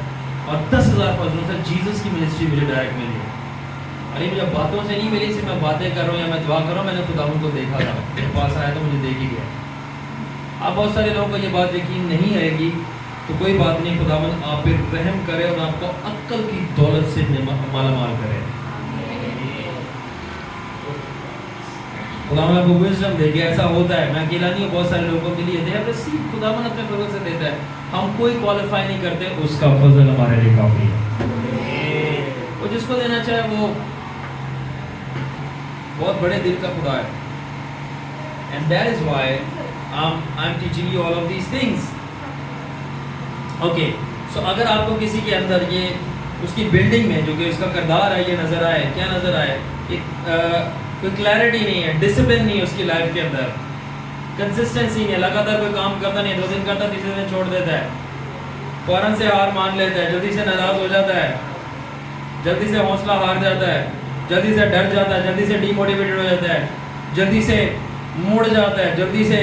اور 10,000 فضلوں سے جیسس کی منسٹری مجھے ڈائریکٹ ملی ہے. اور یہ مجھے باتوں سے نہیں ملی صرف میں باتیں کر رہا ہوں یا میں دعا کر رہا ہوں. میں نے خداوند کو دیکھا تھا میرے پاس آیا تو مجھے دیکھ ہی گیا. اب بہت سارے لوگوں کو یہ بات یقین نہیں آئے گی تو کوئی بات نہیں. خداوند آپ پہ رحم کرے اور آپ کو عقل کی دولت سے مالا مال کرے. خداوند آپ کو وزڈم دے کہ ایسا ہوتا ہے. میں اکیلا نہیں ہوں بہت سارے لوگوں کے لیے دے رسیو خداوند اپنے فضل سے دیتا ہے. ہم کوئی کوالیفائی نہیں کرتے اس کا فضل ہمارے لیے کافی ہے. وہ جس کو دینا چاہے وہ بہت بڑے دل کا خدا ہے. And that is why I'm teaching you all of these things. Okay, so اگر آپ کو کسی کے اندر یہ اس کی بلڈنگ میں جو کہ اس کا کردار ہے یہ نظر آئے کیا نظر آئے کوئی کلیئرٹی نہیں ہے ڈسپلن نہیں ہے اس کی لائف کے اندر کنسسٹنسی نہیں ہے لگاتار کوئی کام کرتا نہیں 2 دن کرتا تیسرے دن چھوڑ دیتا ہے فوراً سے ہار مان لیتا ہے جلدی سے ناراض ہو جاتا ہے جلدی سے حوصلہ ہار جاتا ہے جلدی سے ڈر جاتا ہے جلدی سے ڈی موٹیویٹڈ ہو جاتا ہے جلدی سے مڑ جاتا ہے جلدی سے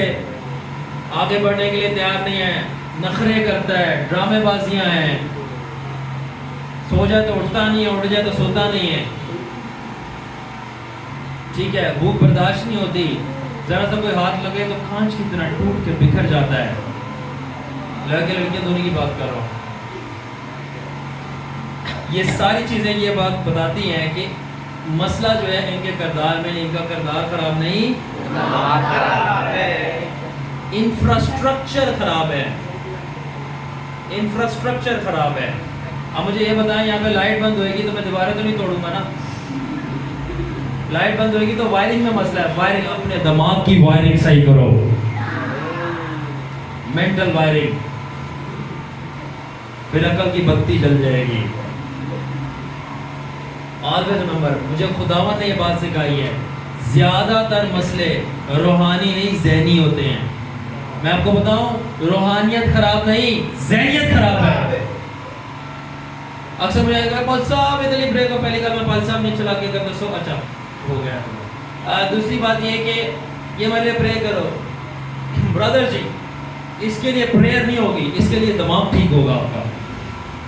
آگے بڑھنے کے لیے تیار نہیں ہے نخرے کرتا ہے ڈرامے بازیاں ہیں سو جائے تو اٹھتا نہیں ہے اٹھ جائے تو سوتا نہیں ہے ٹھیک ہے بھوک برداشت نہیں ہوتی ذرا سا کوئی ہاتھ لگے تو کانچ کی طرح ٹوٹ کے بکھر جاتا ہے لڑکے لڑکیاں دونوں کی بات کر رہا ہوں یہ ساری چیزیں یہ بات بتاتی ہیں کہ مسئلہ جو ہے ان کے کردار میں ان کا کردار خراب نہیں انفراسٹرکچر خراب ہے انفراسٹرکچر خراب ہے اب مجھے یہ بتائیں یہاں پہ لائٹ بند ہوئے گی تو میں دوبارہ تو نہیں توڑوں گا نا لائٹ بند ہوئے گی تو وائرنگ میں مسئلہ ہے وائرنگ اپنے دماغ کی وائرنگ صحیح کرو مینٹل وائرنگ پھر عقل کی بتی جل جائے گی آلویز ریمبر مجھے خداوند نے یہ بات سکھائی ہے زیادہ تر مسئلے روحانی نہیں ذہنی ہوتے ہیں میں آپ کو بتاؤں روحانیت خراب نہیں، ذہنیت خراب ہے. اکثر مجھے کہا پال صاحب اتنی بریک ہو، پہلی کار میں پال صاحب نے چلا کے کر دسو، اچھا ہو گیا. دوسری بات یہ ہے کہ یہ میں نے پرے کرو، برادر جی اس کے لیے پریئر نہیں ہوگی، اس کے لیے دماغ ٹھیک ہوگا آپ کا،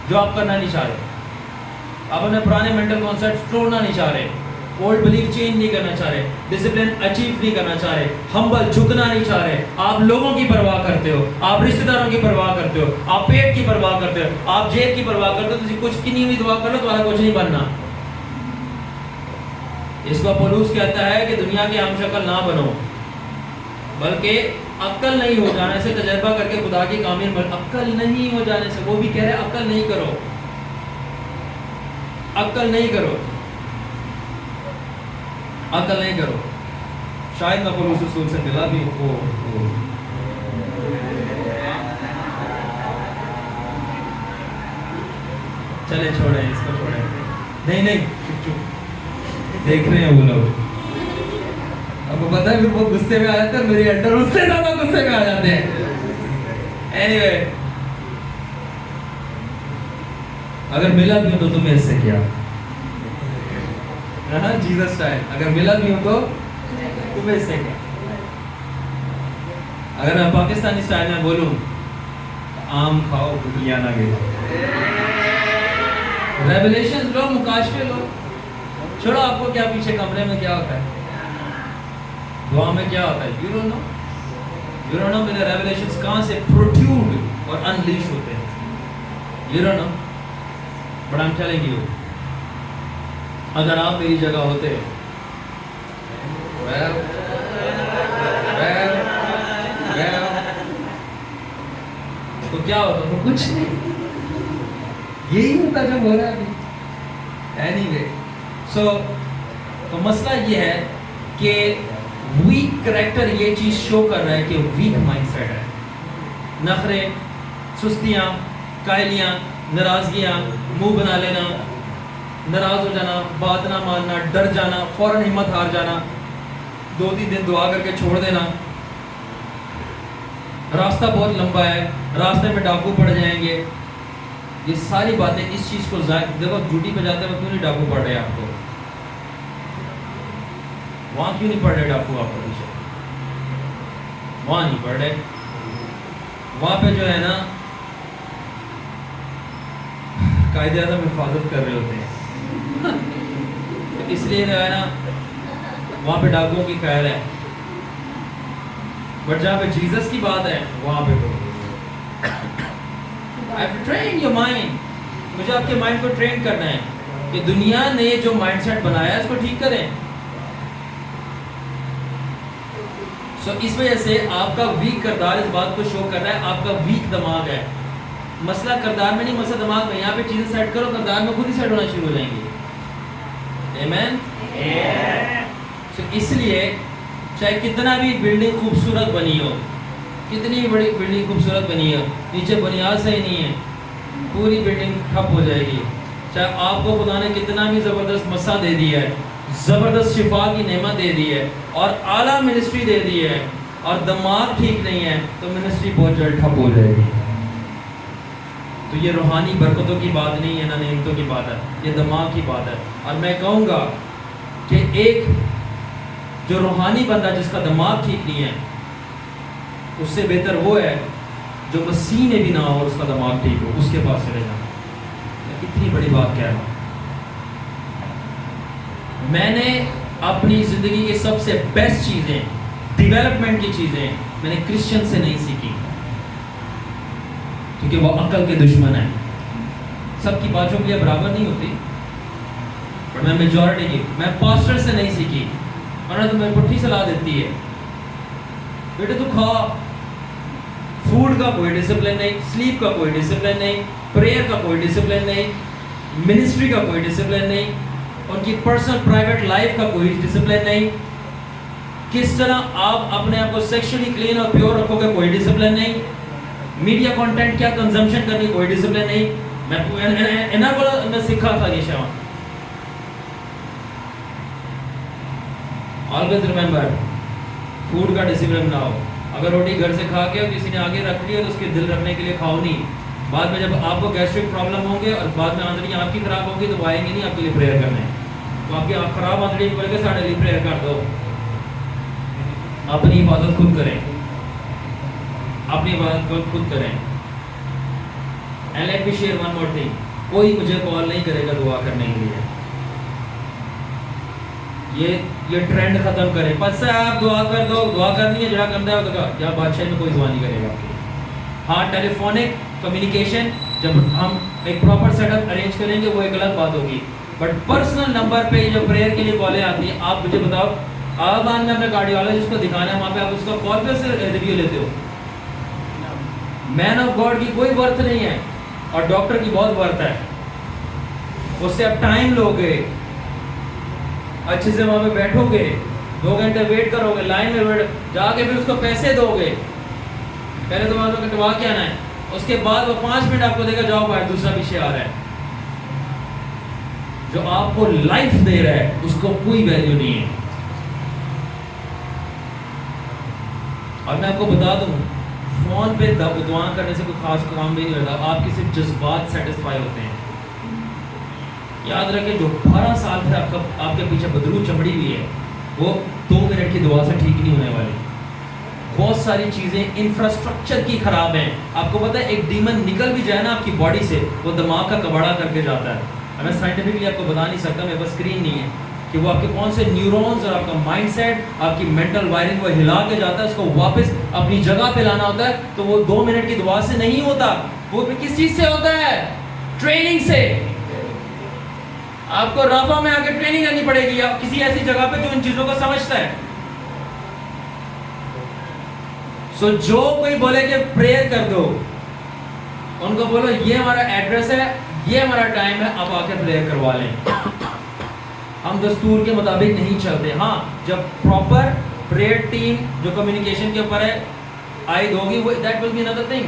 جو آپ کرنا نہیں چاہ رہے. آپ اپنے پرانے مینٹل کانسیپٹ توڑنا نہیں چاہ رہے، اولڈ بلیف چینج نہیں کرنا چاہ رہے، ڈسپلن اچیو نہیں کرنا چاہ رہے، ہمبل جھکنا نہیں چاہ رہے. آپ لوگوں کی پرواہ کرتے ہو، آپ رشتہ داروں کی پرواہ کرتے ہو، آپ پیٹ کی پرواہ کرتے ہو، آپ جیب کی پرواہ کرتے ہو. تسی کچھ کی نہیں ہوئی دعا کر لو، تمہارا کچھ نہیں بننا. اس کو پولوس کہتا ہے کہ دنیا کی ہم شکل نہ بنو، بلکہ عقل نہیں ہو جانے سے تجربہ کر کے خدا کی کامل بن. عقل نہیں ہو جانے سے، وہ بھی کہہ رہے عقل نہیں کرو، عقل نہیں کرو، عقل نہیں کرو. شاید میں پولوس رسول سے ملا بھی ہوں. چلے چھوڑیں اس کو، چھوڑیں. نہیں چپ چپ دیکھ رہے ہیں وہ لوگ. آپ کو پتا ہے پھر وہ غصے میں آ جاتے ہیں، میری انڈر اس سے زیادہ غصے میں آ جاتے ہیں. اینیوے اگر ملا بھی ہوں تو تمہیں اس سے کیا، جیزس اسٹائل. اگر ملا بھی ہوں تو تمہیں اس سے کیا. اگر میں پاکستانی اسٹائل میں بولوں آم کھاؤ گٹلیاں نہ گرو. ریویلیشن لو، مکاشفے لو. چھوڑو آپ کو کیا پیچھے کمرے میں کیا ہوتا ہے، دعا میں کیا ہوتا ہے، یو ڈونٹ نو میرے ریویلیشنز کہاں سے پروٹیوڈ اور انلیش ہوتے ہیں. You don't know but I am telling you, اگر آپ میری جگہ ہوتے تو کیا ہوتا؟ تو کچھ نہیں، یہی ہوتا جو ہو رہا ہے ابھی. اینیوے تو مسئلہ یہ ہے کہ ویک کریکٹر یہ چیز شو کر رہا ہے کہ ویک مائنڈ سیٹ ہے. نخرے، سستیاں، کائلیاں، ناراضگیاں، منہ بنا لینا، ناراض ہو جانا، بات نہ ماننا، ڈر جانا، فوراً ہمت ہار جانا، 2-3 دن دعا کر کے چھوڑ دینا. راستہ بہت لمبا ہے، راستے میں ڈاکو پڑ جائیں گے. یہ ساری باتیں اس چیز کو دیکھو ڈیوٹی پہ جاتے ہیں کیوں نہیں ڈاکو پڑ رہے آپ کو؟ وہاں کیوں نہیں پڑھ رہے ڈاکو آپ کو؟ پیچھے وہاں نہیں پڑھ رہے. وہاں پہ جو ہے نا قائد اعظم حفاظت کر رہے ہوتے ہیں، اس لیے جو ہے نا وہاں پہ ڈاکوؤں کی خیر ہے. بٹ جہاں پہ جیزس کی بات ہے وہاں پہ تو I have to train your mind. مجھے آپ کے مائنڈ کو ٹرین کرنا ہے کہ دنیا نے جو مائنڈ سیٹ بنایا ہے اس کو ٹھیک کریں. سو اس وجہ سے آپ کا ویک کردار اس بات کو شو کر رہا ہے، آپ کا ویک دماغ ہے. مسئلہ کردار میں نہیں، مسئلہ دماغ میں. یہاں پہ چیزیں سیٹ کرو، کردار میں خود ہی سیٹ ہونا شروع ہو جائیں گی. آمین. سو اس لیے چاہے کتنا بھی بلڈنگ خوبصورت بنی ہو، کتنی بھی بڑی بلڈنگ خوبصورت بنی ہو، نیچے بنیاد صحیح نہیں ہے، پوری بلڈنگ ٹھپ ہو جائے گی. چاہے آپ کو خدا نے کتنا بھی زبردست مسا دے دیا ہے، زبردست شفا کی نعمت دے دی ہے اور اعلیٰ منسٹری دے دی ہے، اور دماغ ٹھیک نہیں ہے تو منسٹری بہت جلد ٹھپ ہو جائے گی. تو یہ روحانی برکتوں کی بات نہیں ہے، نہ نعمتوں کی بات ہے، یہ دماغ کی بات ہے. اور میں کہوں گا کہ ایک جو روحانی بندہ جس کا دماغ ٹھیک نہیں ہے، اس سے بہتر وہ ہے جو مسیح میں بھی نہ ہو اور اس کا دماغ ٹھیک ہو، اس کے پاس چلے جانا. میں کتنی بڑی بات کہہ رہا ہوں. میں نے اپنی زندگی کی سب سے بیسٹ چیزیں، ڈیولپمنٹ کی چیزیں میں نے کرسچن سے نہیں سیکھی، کیونکہ وہ عقل کے دشمن ہیں. سب کی باتوں کے لیے برابر نہیں ہوتی، پر میں میجورٹی کی، میں پاسٹر سے نہیں سیکھی. ورنہ تو میں پٹھی صلاح دیتی ہے، بیٹے تو کھا. فوڈ کا کوئی ڈسپلن نہیں، سلیپ کا کوئی ڈسپلن نہیں، پریئر کا کوئی ڈسپلن نہیں، منسٹری کا کوئی ڈسپلن نہیں، ان کی پرسنل پرائیویٹ لائف کا کوئی ڈسپلن نہیں. کس طرح آپ اپنے آپ کو سیکشولی کلین اور پیور رکھو گے کوئی ڈسپلن نہیں. میڈیا کانٹینٹ کیا کنزمپشن کرنی کوئی ڈسپلن نہیں. میں سکھا تھا یہ شاہ. آلویز ریمبر، فوڈ کا ڈسپلن نہ ہو، اگر روٹی گھر سے کھا کے اور کسی نے آگے رکھ لی ہے تو اس کے دل رکھنے کے لیے کھاؤ نہیں. بعد میں جب آپ کو گیسٹرک پرابلم ہوں گے اور بعد میں آنتڑیاں آپ کی خراب ہوں گی تو وہ آئیں گے نہیں آپ کے لیے پریئر کرنے. تو آپ کی خراب آنتڑی کی وجہ سے ساڑھے لیے پریئر کر دو. اپنی حفاظت خود کریں, اپنی حفاظت خود کریں. And let me share one more thing, کوئی مجھے کال نہیں کرے گا دعا کرنے کے لیے. یہ ٹرینڈ ختم کریں. بس آپ دعا کر دو, دعا کرنی ہے جڑا کرنا ہے ہوگا. کیا بادشاہ میں کوئی دعا نہیں کرے گا آپ کے لیے. ہاں ٹیلی فونک کمیونیکیشن جب ہم ایک پراپر سیٹ اپ ارینج کریں گے وہ ایک الگ بات ہوگی. بٹ پرسنل نمبر پہ جو پریئر کے لیے کالیں آتی ہیں, آپ مجھے بتاؤ آبان میں اپنے کارڈیولوجسٹ کو دکھانا ہے, وہاں پہ آپ اس کا کال پہ سے ریویو لیتے ہو. مین آف گاڈ کی کوئی ورتھ نہیں ہے اور ڈاکٹر کی بہت ورتھ ہے. اس سے آپ ٹائم لو گے, اچھے سے وہاں پہ بیٹھو گے, 2 گھنٹے ویٹ کرو گے, لائن میں جا کے پھر اس کو پیسے دو گے. پہلے تو وہاں پہ کٹوا کے آنا ہے, اس کے بعد وہ 5 منٹ آپ کو دے گا, جاؤ بھائی دوسرا پیچھے آ رہا ہے. جو آپ کو لائف دے رہا ہے اس کو کوئی ویلیو نہیں ہے. اور میں آپ کو بتا دوں فون پہ دعا کرنے سے کوئی خاص کام بھی نہیں ہوتا. آپ کے صرف جذبات سیٹسفائی ہوتے ہیں. یاد رکھیں جو 12 سال سے آپ کے پیچھے بدرو چمڑی ہوئی ہے وہ 2 منٹ کی دعا سے ٹھیک نہیں ہونے والی. بہت ساری چیزیں انفراسٹرکچر کی خراب ہیں. آپ کو پتا ہے ایک ڈیمن نکل بھی جائے نا آپ کی باڈی سے, وہ دماغ کا کباڑا کر کے جاتا ہے. میں سائنٹیفکلی آپ کو بتا نہیں سکتا, میرے پاس اسکرین نہیں ہے, کہ وہ آپ کے کون سے نیورونز اور آپ کا مائنڈ سیٹ, آپ کی مینٹل وائرنگ وہ ہلا کے جاتا ہے. اس کو واپس اپنی جگہ پہ لانا ہوتا ہے. تو وہ 2 منٹ کی دعا سے نہیں ہوتا, وہ کس چیز سے ہوتا ہے؟ ٹریننگ سے. آپ کو رافا میں آ کے ٹریننگ لینی پڑے گی, آپ کسی ایسی جگہ پہ جو ان چیزوں کو سمجھتا ہے. سو جو کوئی بولے کہ پریئر کر دو, ان کو بولو یہ ہمارا ایڈریس ہے, یہ ہمارا ٹائم ہے, آپ آ کے پریئر کروا لیں. ہم دستور کے مطابق نہیں چلتے. ہاں جب پراپر پریئر ٹیم جو کمیونیکیشن کے اوپر ہے عائد ہوگی, وہ that will be another thing.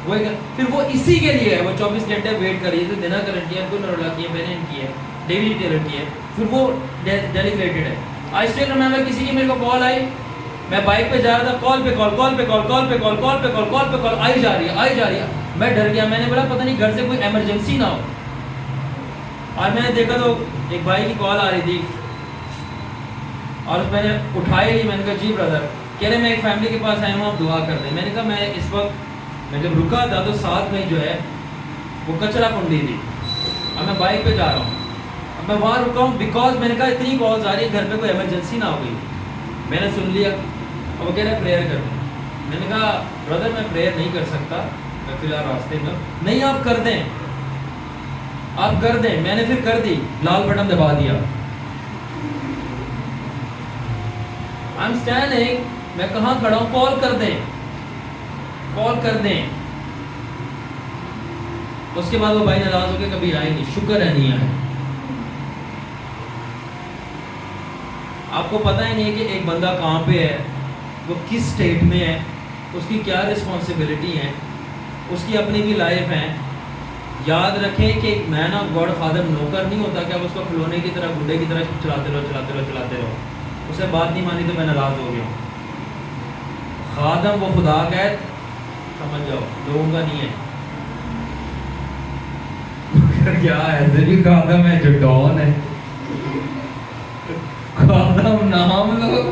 وہ پھر وہ اسی کے لیے ہے, وہ 24 گھنٹے ویٹ کریے. تو دینا کرنٹ کی ہے, کوئی نرولا کی ہے, بینن کی ہے, ڈیوڈ ٹیلر کی ہے, پھر وہ ڈیلیگریٹڈ ہے. آئی اسٹل ریمember کسی کی میرے کو کال آئی, میں بائک پہ جا رہا تھا, کال پہ کال, کال پہ کال, کال پہ کال, کال پہ کال, کال پہ کال آئی جا رہی ہے, آئی جا رہی ہے. میں ڈر گیا, میں نے بولا پتہ نہیں گھر سے کوئی ایمرجنسی نہ ہو. اور میں نے دیکھا تو ایک بھائی کی کال آ رہی تھی اور میں نے اٹھائی لی. میں نے کہا جی بردر, کہہ رہے میں ایک فیملی کے پاس آیا ہوں, آپ دعا کر دیں. میں نے کہا میں اس وقت, میں جب رکا تھا تو ساتھ میں جو ہے وہ کچرا کنڈی تھی اور میں بائک پہ جا رہا ہوں. اب میں وہاں رکا ہوں بیکاز میں نے کہا اتنی کالز آ رہی ہے, گھر پہ کوئی ایمرجنسی نہ ہو گئی. میں نے سن لیا. اب وہ کہہ رہے پریئر کر دیں. میں نے کہا بردر میں پریئر نہیں کر سکتا, میں فی الحال راستے میں. نہیں آپ کر دیں, آپ کر دیں. میں نے پھر کر دی, لال بٹن دبا دیا. آئی ایم اسٹینڈنگ, میں کہاں کھڑا ہوں, کال کر دیں, کال کر دیں. اس کے بعد وہ بھائی ناراض ہو کے کبھی آئے نہیں. شکر ہے نہیں آئے. آپ کو پتہ ہی نہیں ہے کہ ایک بندہ کہاں پہ ہے, وہ کس اسٹیٹ میں ہے, اس کی کیا رسپانسبلٹی ہے, اس کی اپنی بھی لائف ہے. یاد رکھیں کہ ایک مین آف گاڈ خادم نوکر نہیں ہوتا کہ آپ اس کو کھلونے کی طرح, گڈے کی طرح چلاتے رہو چلاتے رہو چلاتے رہو. اسے بات نہیں مانی تو میں ناراض ہو گیا. خادم وہ خدا کا ہے, سمجھ جاؤ, لوگوں کا نہیں ہے. کیا ایسے بھی خادم ہے جو ڈان ہے. خادم نام لو,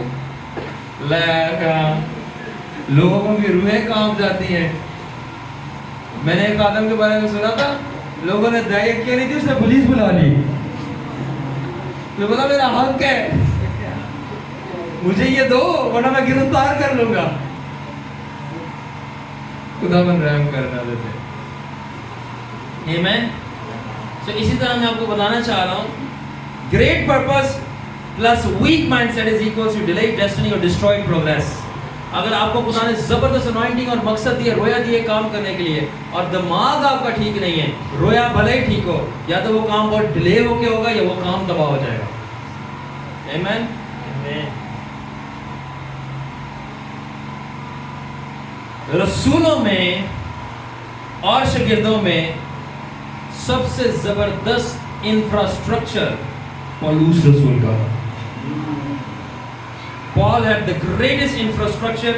لوگوں کی روحیں کام جاتی ہیں. میں نے ایک خادم کے بارے میں سنا تھا, لوگوں نے دعائیں کی نہیں تھی, اس نے پولیس بلا لی. تو بولا میرا حق ہے, مجھے یہ دو ورنہ میں گرفتار کر لوں گا. خدا من رحم کرنا دیتے. آمین. تو اسی طرح میں آپ کو بتانا چاہ رہا ہوں, great purpose plus weak mindset is equals to delayed destiny اور ڈسٹرائڈ پروگریس. اگر آپ کو خدا نے زبردست انوائنٹنگ اور مقصد دیا, رویا دیے کام کرنے کے لیے, اور دماغ آپ کا ٹھیک نہیں ہے, رویا بھلے ہی ٹھیک ہو, یا تو وہ کام بہت ڈیلے ہو کے ہوگا یا وہ کام تباہ ہو جائے گا. آمین. رسولوں میں اور شاگردوں میں سب سے زبردست انفراسٹرکچر پالوس رسول کا. Paul had the greatest infrastructure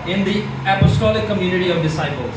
in the apostolic community of disciples.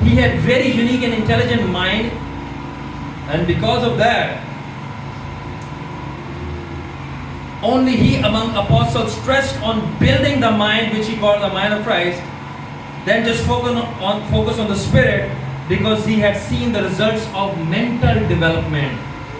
He had very unique and intelligent mind, and because of that, only he among apostles stressed on building the mind which he called the mind of Christ, then just focus on the spirit, because he had seen the results of mental development.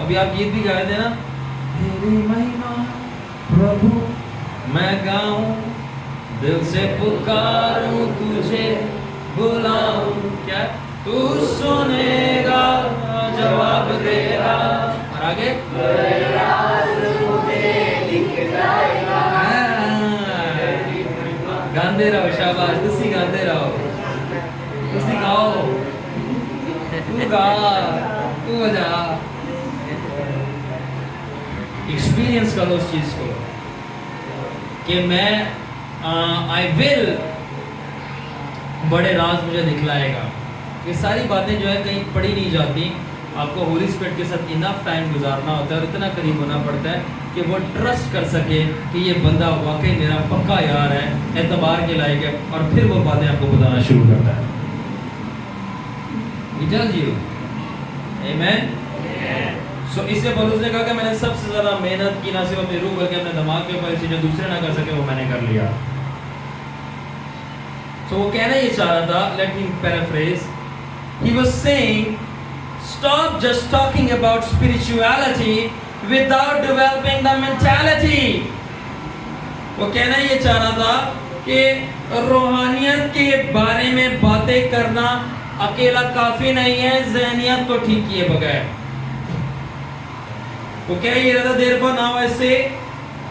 ابھی آپ گیت بھی گائے تھے نا, تیری مہیما پربھو میں گاؤں, دل سے پکاروں تجھے بلاؤں, کیا تو سنے گا جواب تیرا, اور آگے گاندے رہو, شاباش, تسی گاندے رہو, تسی گاؤ, تو گا, تو بجا, ایکسپیرینس کرو اس چیز کو کہ میں آئی ول, بڑے راز مجھے دکھلائے گا. یہ ساری باتیں جو ہے کہیں پڑھی نہیں جاتی, آپ کو ہولی اسپرٹ کے ساتھ انف ٹائم گزارنا ہوتا ہے اور اتنا قریب ہونا پڑتا ہے کہ وہ ٹرسٹ کر سکے کہ یہ بندہ واقعی میرا پکا یار ہے, اعتبار کے لائق ہے, اور پھر وہ باتیں آپ کو بتانا شروع کرتا ہے. آمین. سو اس سے پولس نے کہا کہ میں نے سب سے زیادہ محنت کی, نہ صرف اپنی روح بلکہ اپنے دماغ کے اوپر, جو دوسرے نہ کر سکے وہ میں نے کر لیا. سو وہ کہنا یہ چاہ رہا تھا, let me paraphrase, he was saying stop just talking about spirituality without developing the mentality. وہ کہنا یہ چاہ رہا تھا کہ روحانیت کے بارے میں باتیں کرنا اکیلا کافی نہیں ہے, ذہنیت کو ٹھیک کیے بغیر. وہ کہہ یہ رہا تھا, therefore now I say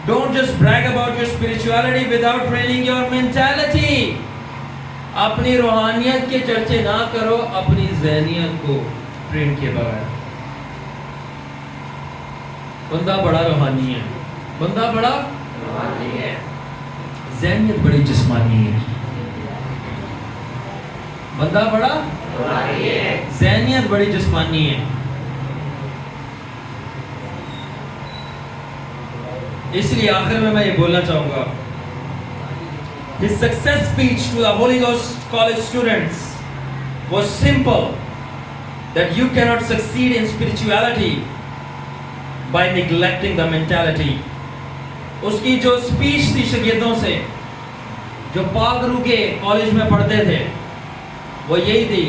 don't just brag about your spirituality without training your mentality. اپنی روحانیت کے چرچے نہ کرو اپنی ذہنیت کو ٹرین کے بغیر. بندہ بڑا روحانی ہے, بندہ بڑا روحانی ہے, ذہنیت بڑی جسمانی ہے. بندہ بڑا روحانی ہے, ذہنیت بڑی جسمانی ہے. اس لیے آخر میں میں یہ بولنا چاہوں گا, his success speech to the Holy Ghost college students was simple, that you cannot succeed in spirituality by neglecting the mentality. اس کی جو اسپیچ تھی شاگردوں سے جو پاک روح کے کالج میں پڑھتے تھے, وہ یہی تھی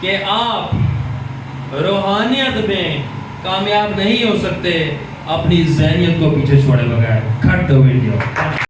کہ آپ روحانیت میں کامیاب نہیں ہو سکتے اپنی ذہنیت کو پیچھے چھوڑے بغیر. کٹ دو ویڈیو.